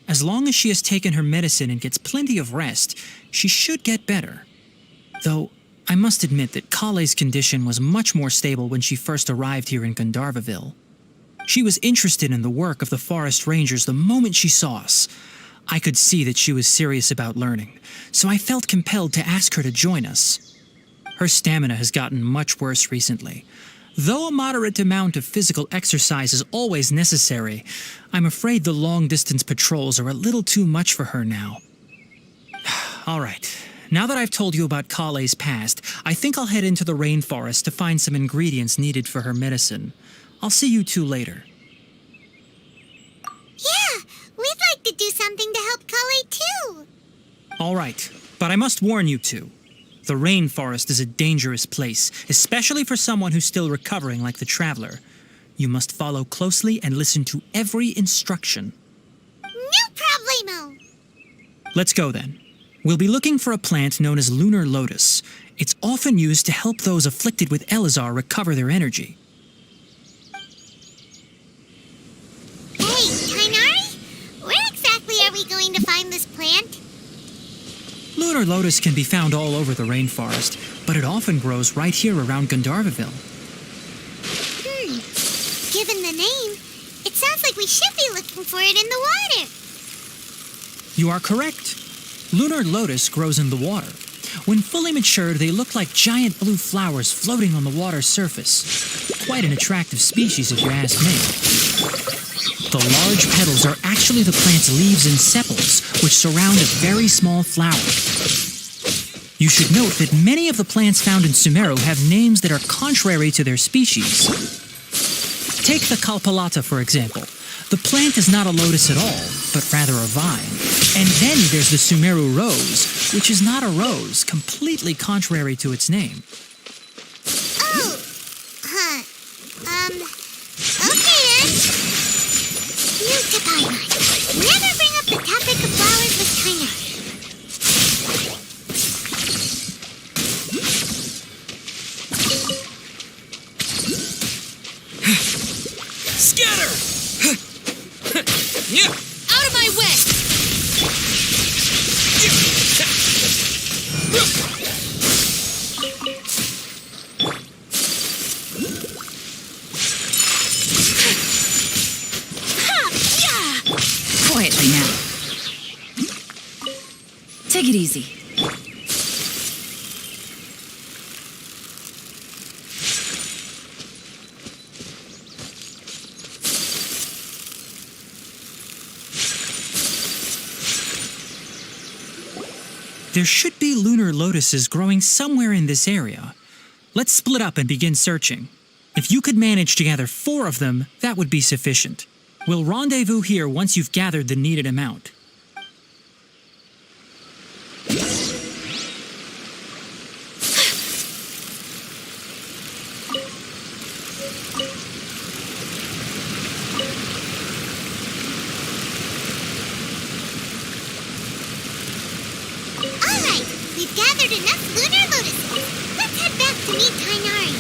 As long as she has taken her medicine and gets plenty of rest, she should get better. Though, I must admit that Kale's condition was much more stable when she first arrived here in Gandharvaville. She was interested in the work of the forest rangers the moment she saw us. I could see that she was serious about learning, so I felt compelled to ask her to join us. Her stamina has gotten much worse recently. Though a moderate amount of physical exercise is always necessary, I'm afraid the long-distance patrols are a little too much for her now. All right, now that I've told you about Kale's past, I think I'll head into the rainforest to find some ingredients needed for her medicine. I'll see you two later. Yeah, we'd like to do something to help Kale too. All right, but I must warn you two. The rainforest is a dangerous place, especially for someone who's still recovering like the traveler. You must follow closely and listen to every instruction. No problemo. Let's go then. We'll be looking for a plant known as lunar lotus. It's often used to help those afflicted with Elazar recover their energy. Hey, Tainari? Where exactly are we going to find this plant? Lunar lotus can be found all over the rainforest, but it often grows right here around Gandharvaville. Given the name, it sounds like we should be looking for it in the water. You are correct. Lunar lotus grows in the water. When fully matured, they look like giant blue flowers floating on the water's surface. Quite an attractive species, if you ask me. The large petals are actually the plant's leaves and sepals, which surround a very small flower. You should note that many of the plants found in Sumeru have names that are contrary to their species. Take the Kalpalata, for example. The plant is not a lotus at all, but rather a vine. And then there's the Sumeru rose, which is not a rose, completely contrary to its name. Oh, okay then. Note to Paimon. Never bring up the topic of flowers with Tainari. Scatter! Out of my way! Quietly now. Take it easy. There should be lunar lotuses growing somewhere in this area. Let's split up and begin searching. If you could manage to gather 4 of them, that would be sufficient. We'll rendezvous here once you've gathered the needed amount. We've gathered enough lunar lotuses. Let's head back to meet Tainari.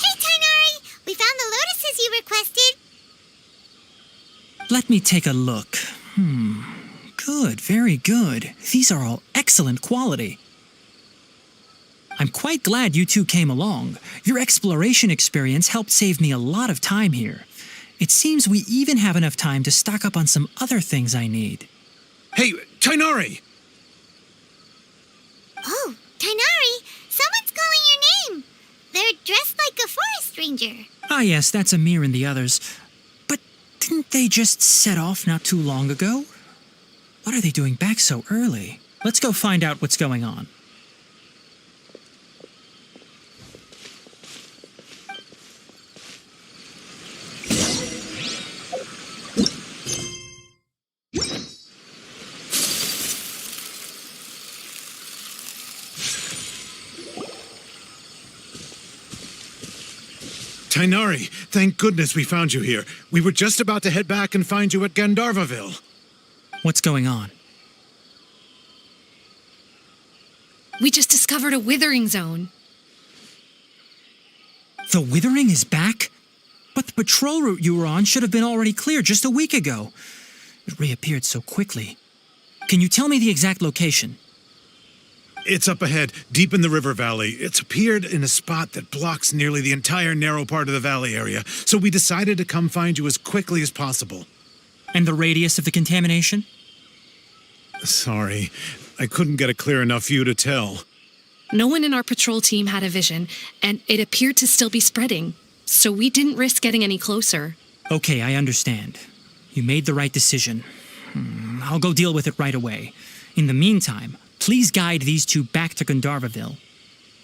Hey, Tainari! We found the lotuses you requested. Let me take a look. Good, very good. These are all excellent quality. I'm quite glad you two came along. Your exploration experience helped save me a lot of time here. It seems we even have enough time to stock up on some other things I need. Hey, Tainari! Oh, Tainari! Someone's calling your name. They're dressed like a forest ranger. Ah yes, that's Amir and the others. But didn't they just set off not too long ago? What are they doing back so early? Let's go find out what's going on. Tainari, thank goodness we found you here. We were just about to head back and find you at Gandharvaville. What's going on? We just discovered a withering zone. The withering is back? But the patrol route you were on should have been already clear just a week ago. It reappeared so quickly. Can you tell me the exact location? It's up ahead, deep in the river valley. It's appeared in a spot that blocks nearly the entire narrow part of the valley area, so we decided to come find you as quickly as possible. And the radius of the contamination? Sorry, I couldn't get a clear enough view to tell. No one in our patrol team had a vision, and it appeared to still be spreading. So we didn't risk getting any closer. Okay, I understand. You made the right decision. I'll go deal with it right away. In the meantime, please guide these two back to Gandharvaville.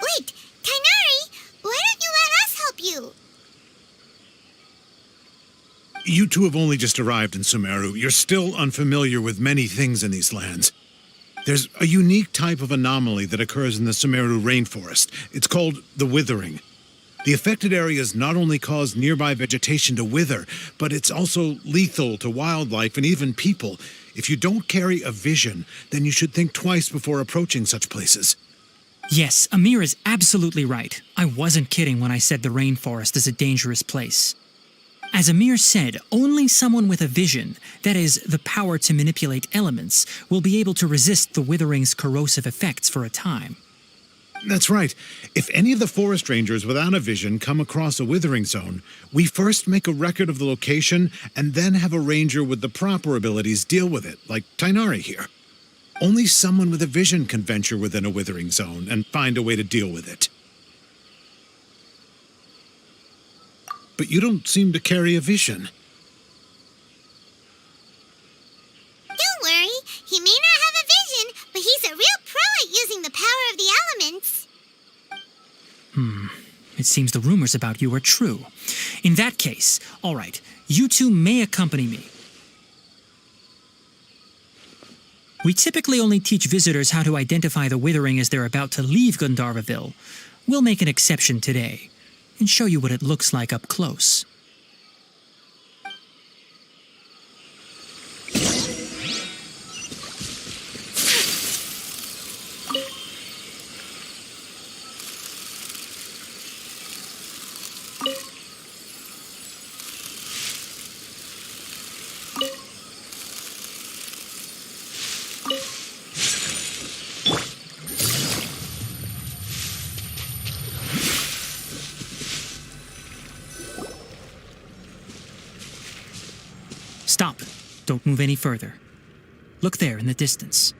Wait, Tainari! Why don't you let us help you? You two have only just arrived in Sumeru. You're still unfamiliar with many things in these lands. There's a unique type of anomaly that occurs in the Sumeru rainforest. It's called the withering. The affected areas not only cause nearby vegetation to wither, but it's also lethal to wildlife and even people. If you don't carry a vision, then you should think twice before approaching such places. Yes, Amir is absolutely right. I wasn't kidding when I said the rainforest is a dangerous place. As Amir said, only someone with a vision, that is, the power to manipulate elements, will be able to resist the withering's corrosive effects for a time. That's right. If any of the forest rangers without a vision come across a withering zone, we first make a record of the location and then have a ranger with the proper abilities deal with it, like Tainari here. Only someone with a vision can venture within a withering zone and find a way to deal with it. But you don't seem to carry a vision. Don't worry, he may not have a vision, but he's a real pro at using the power of the elements. It seems the rumors about you are true. In that case, all right, you two may accompany me. We typically only teach visitors how to identify the withering as they're about to leave Gandharvaville. We'll make an exception today and show you what it looks like up close. Stop. Don't move any further. Look there in the distance.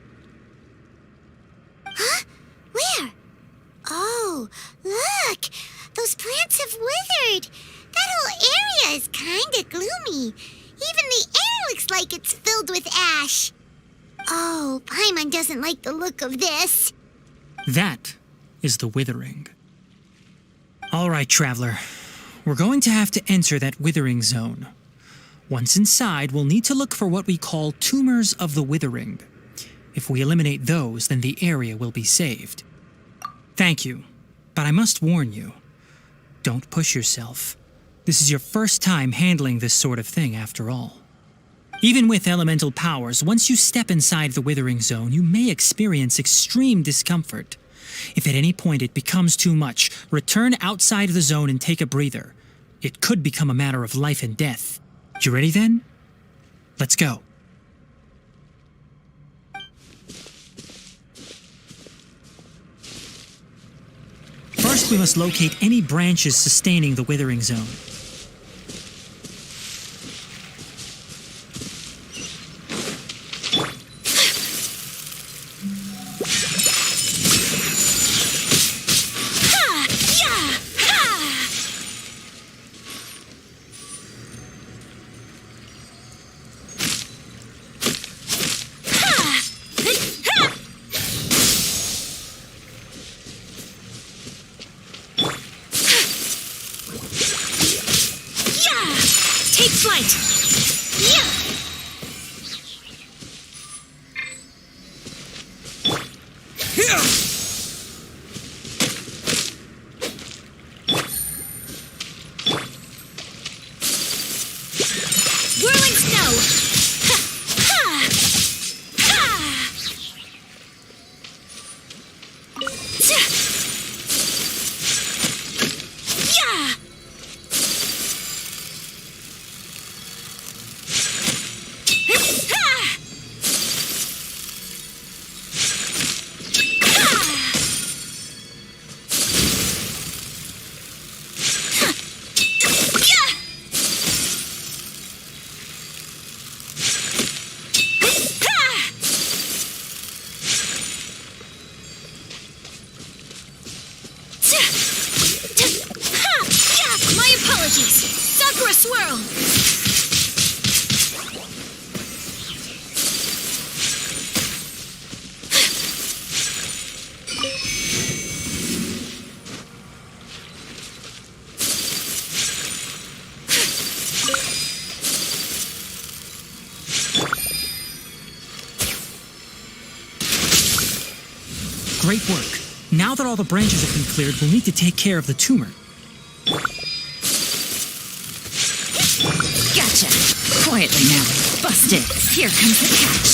Huh? Where? Oh, look! Those plants have withered. That whole area is kinda gloomy. Even the air looks like it's filled with ash. Oh, Paimon doesn't like the look of this. That is the withering. All right, traveler. We're going to have to enter that withering zone. Once inside, we'll need to look for what we call tumors of the withering. If we eliminate those, then the area will be saved. Thank you, but I must warn you. Don't push yourself. This is your first time handling this sort of thing, after all. Even with elemental powers, once you step inside the withering zone, you may experience extreme discomfort. If at any point it becomes too much, return outside the zone and take a breather. It could become a matter of life and death. You ready then? Let's go. First, we must locate any branches sustaining the withering zone. Take flight! Yeah! Whirling snow! Ha! Ha! Ha! Yeah! My apologies! Sakura swirl! Great work. Now that all the branches have been cleared, we'll need to take care of the tumor. Gotcha. Quietly now. Busted. Here comes the catch.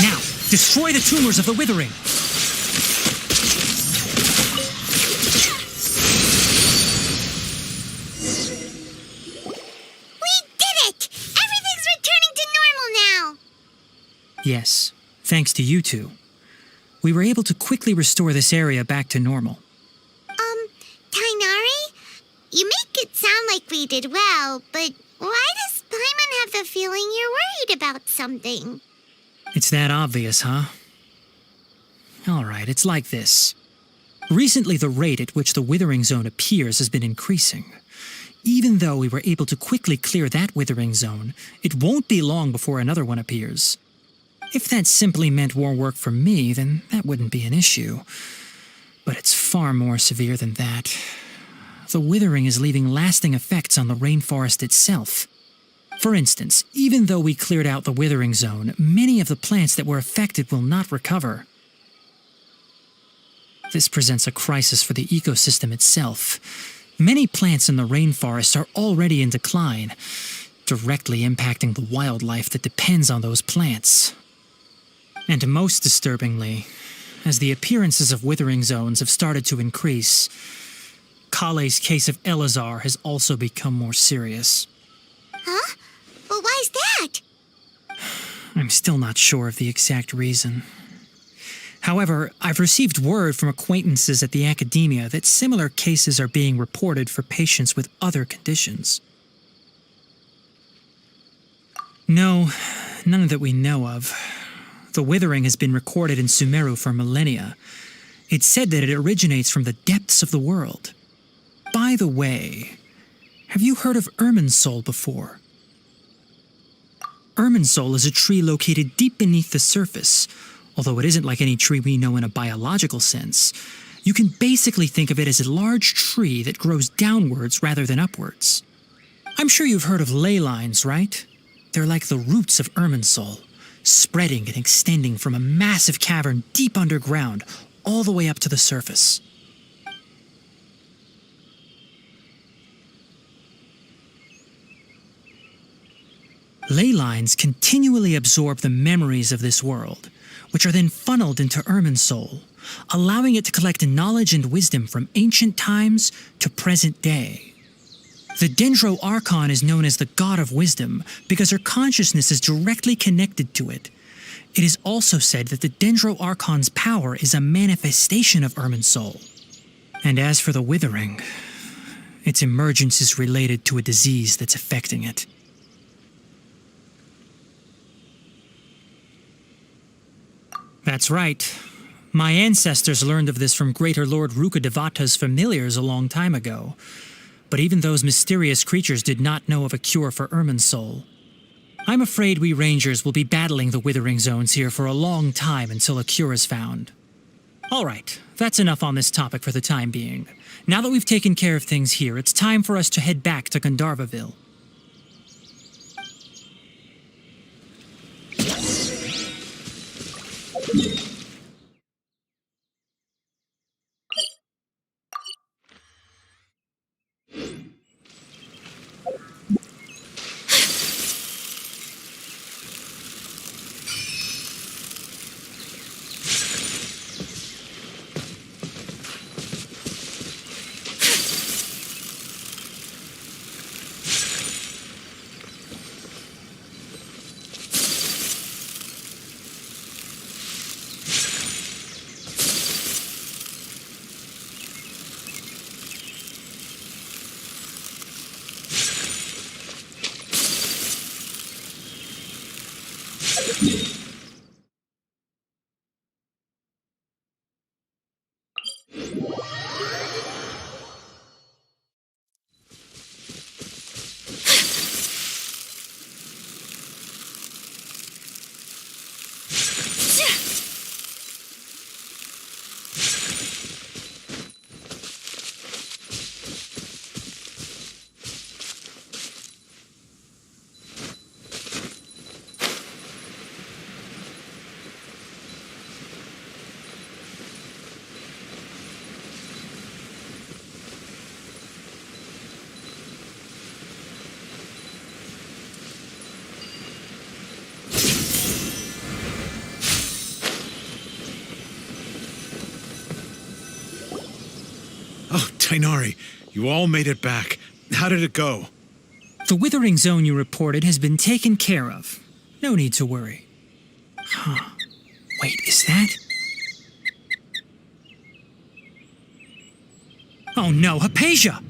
Now, destroy the tumors of the withering. We did it! Everything's returning to normal now! Yes, thanks to you two. We were able to quickly restore this area back to normal. Tainari? You make it sound like we did well, but why does Paimon have the feeling you're worried about something? It's that obvious, huh? Alright, it's like this. Recently, the rate at which the withering zone appears has been increasing. Even though we were able to quickly clear that withering zone, it won't be long before another one appears. If that simply meant more work for me, then that wouldn't be an issue. But it's far more severe than that. The withering is leaving lasting effects on the rainforest itself. For instance, even though we cleared out the withering zone, many of the plants that were affected will not recover. This presents a crisis for the ecosystem itself. Many plants in the rainforest are already in decline, directly impacting the wildlife that depends on those plants. And most disturbingly, as the appearances of withering zones have started to increase, Kale's case of Elazar has also become more serious. Huh? Well, why's that? I'm still not sure of the exact reason. However, I've received word from acquaintances at the academia that similar cases are being reported for patients with other conditions. No, none that we know of. The withering has been recorded in Sumeru for millennia. It's said that it originates from the depths of the world. By the way, have you heard of Irminsul before? Irminsul is a tree located deep beneath the surface. Although it isn't like any tree we know in a biological sense, you can basically think of it as a large tree that grows downwards rather than upwards. I'm sure you've heard of ley lines, right? They're like the roots of Irminsul, spreading and extending from a massive cavern deep underground all the way up to the surface. Ley lines continually absorb the memories of this world, which are then funneled into Irminsul, allowing it to collect knowledge and wisdom from ancient times to present day. The Dendro Archon is known as the God of Wisdom because her consciousness is directly connected to it. It is also said that the Dendro Archon's power is a manifestation of Irminsul. And as for the Withering, its emergence is related to a disease that's affecting it. That's right. My ancestors learned of this from Greater Lord Rukadevata's familiars a long time ago. But even those mysterious creatures did not know of a cure for Irminsul. I'm afraid we Rangers will be battling the Withering Zones here for a long time until a cure is found. All right, that's enough on this topic for the time being. Now that we've taken care of things here, it's time for us to head back to Gandharvaville. Oh, Tainari, you all made it back. How did it go? The Withering Zone you reported has been taken care of. No need to worry. Huh. Wait, is that? Oh no, Hypatia!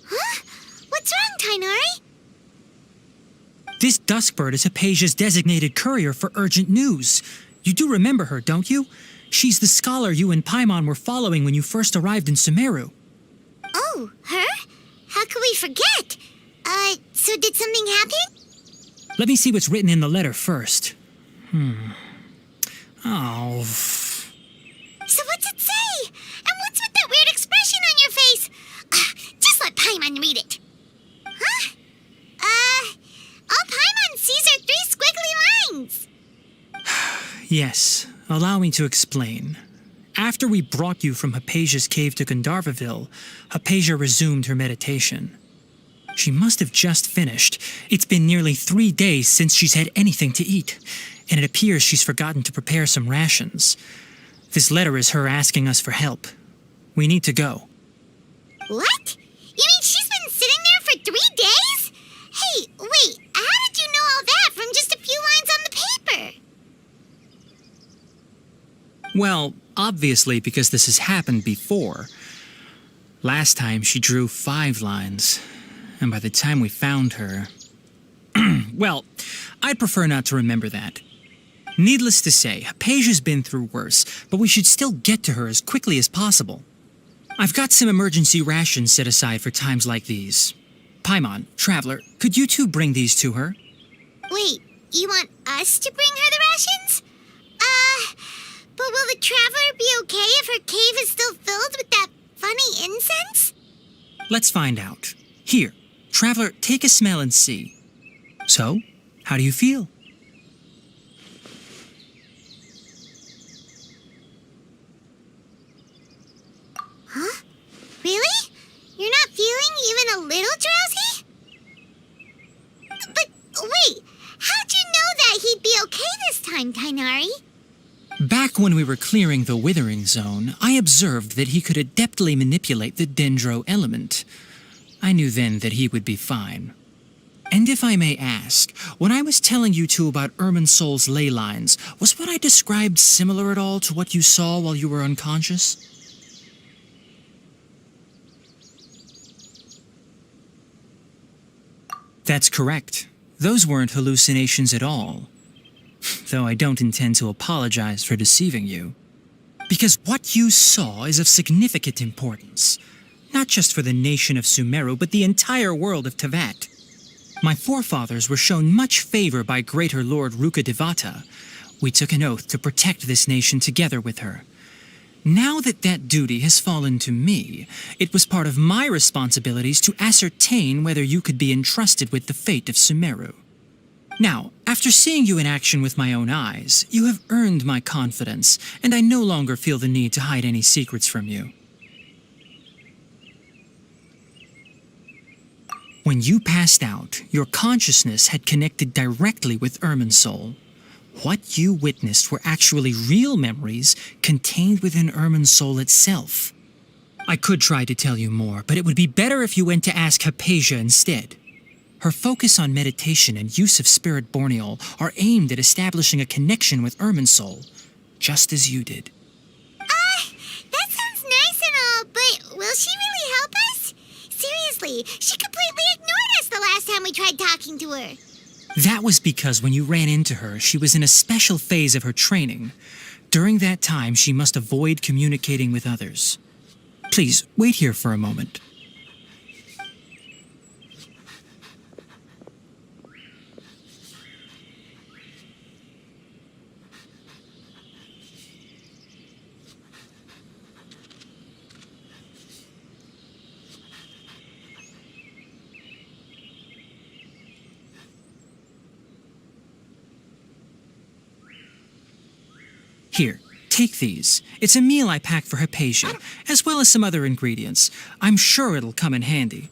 Huh? What's wrong, Tainari? This Duskbird is Hypatia's designated courier for urgent news. You do remember her, don't you? She's the scholar you and Paimon were following when you first arrived in Sumeru. Oh, her? How could we forget? So did something happen? Let me see what's written in the letter first. Oh. So what's it say? And what's with that weird expression on your face? Just let Paimon read it. Huh? All Paimon sees are 3 squiggly lines. Yes, allow me to explain. After we brought you from Hypatia's cave to Gandharvaville, Hypatia resumed her meditation. She must have just finished. It's been nearly 3 days since she's had anything to eat, and it appears she's forgotten to prepare some rations. This letter is her asking us for help. We need to go. What? You mean she's been sitting there for 3 days? Hey, wait, how did you know all that from just a few lines on the paper? Well, obviously because this has happened before. Last time she drew 5 lines, and by the time we found her... Well, I'd prefer not to remember that. Needless to say, Hypatia's been through worse, but we should still get to her as quickly as possible. I've got some emergency rations set aside for times like these. Paimon, Traveler, could you two bring these to her? Wait, you want us to bring her the rations? But will the Traveler be okay if her cave is still filled with that funny incense? Let's find out. Here, Traveler, take a smell and see. So, how do you feel? Huh? Really? a little drowsy? But wait, how'd you know that he'd be okay this time, Tainari? Back when we were clearing the withering zone, I observed that he could adeptly manipulate the dendro element. I knew then that he would be fine. And if I may ask, when I was telling you two about Irminsol's ley lines, was what I described similar at all to what you saw while you were unconscious? That's correct. Those weren't hallucinations at all. Though I don't intend to apologize for deceiving you. Because what you saw is of significant importance. Not just for the nation of Sumeru, but the entire world of Tevat. My forefathers were shown much favor by Greater Lord Rukkhadevata. We took an oath to protect this nation together with her. Now that that duty has fallen to me, it was part of my responsibilities to ascertain whether you could be entrusted with the fate of Sumeru. Now, after seeing you in action with my own eyes, you have earned my confidence, and I no longer feel the need to hide any secrets from you. When you passed out, your consciousness had connected directly with Irminsul. What you witnessed were actually real memories contained within Irminsul itself. I could try to tell you more, but it would be better if you went to ask Hypatia instead. Her focus on meditation and use of spirit borneol are aimed at establishing a connection with Irminsul, just as you did. That sounds nice and all, but will she really help us? Seriously, she completely ignored us the last time we tried talking to her. That was because when you ran into her, she was in a special phase of her training. During that time, she must avoid communicating with others. Please, wait here for a moment. Here, take these. It's a meal I packed for Hypatia, as well as some other ingredients. I'm sure it'll come in handy.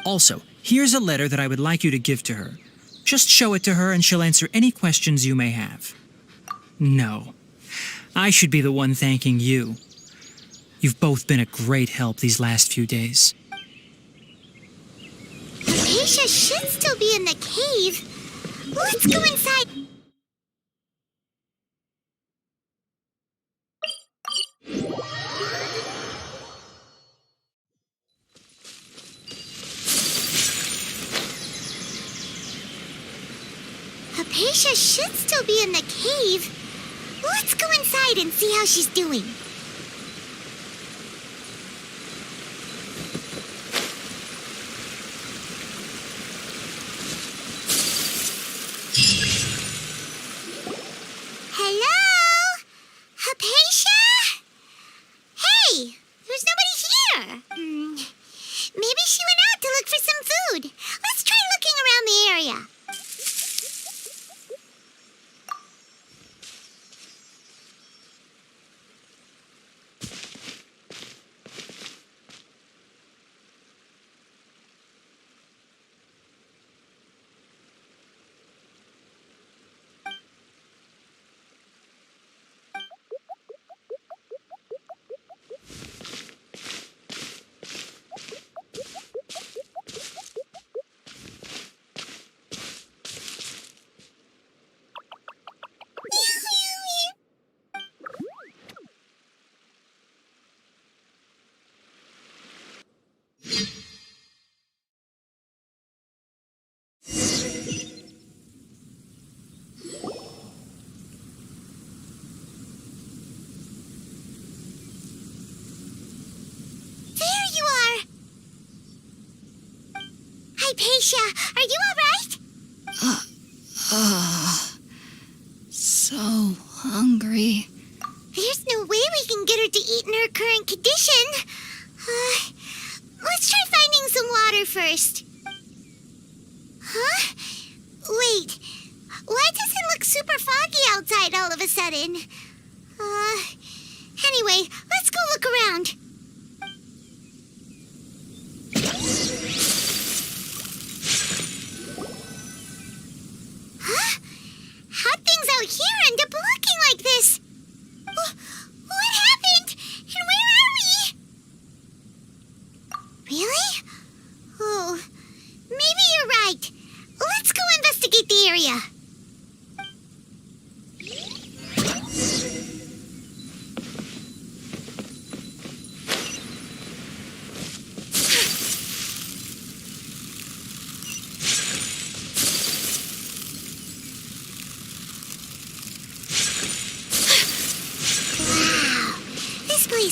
Also, here's a letter that I would like you to give to her. Just show it to her and she'll answer any questions you may have. No, I should be the one thanking you. You've both been a great help these last few days. Hypatia should still be in the cave. Let's go inside. Hypatia should still be in the cave. Let's go inside and see how she's doing. Hello? Hypatia? Hey, there's nobody here. Maybe she went out to look for some food. Let's try looking around the area. Hypatia, are you all right? So hungry. There's no way we can get her to eat in her current condition. Let's try finding some water first. Huh? Wait, why does it look super foggy outside all of a sudden? Anyway, let's go look around.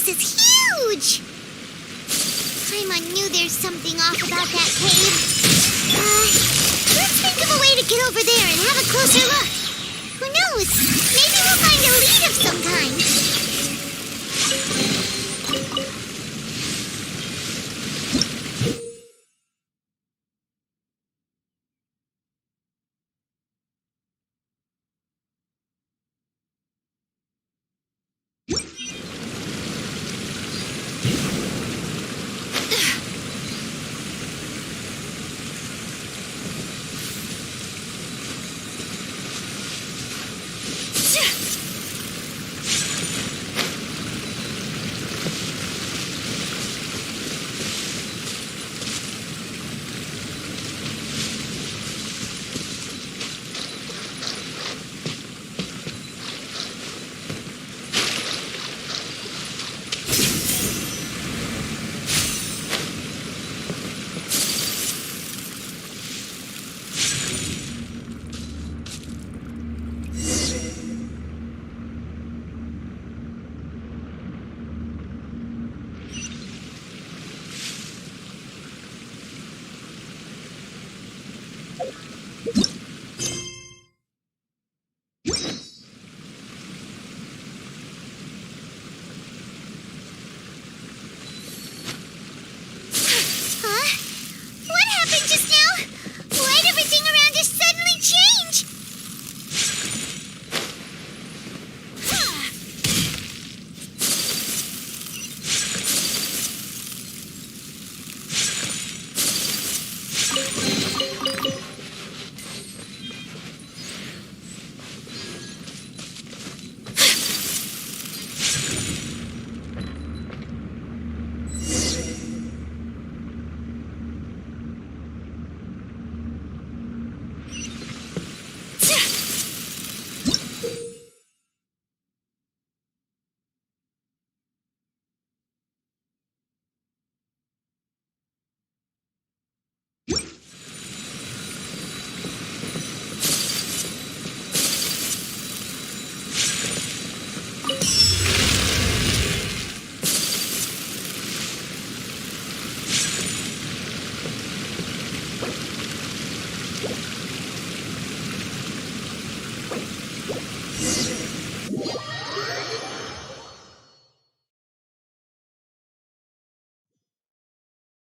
forest is huge! Paimon knew there's something off about that cave. Let's think of a way to get over there and have a closer look. Who knows? Maybe we'll find a lead of some kind.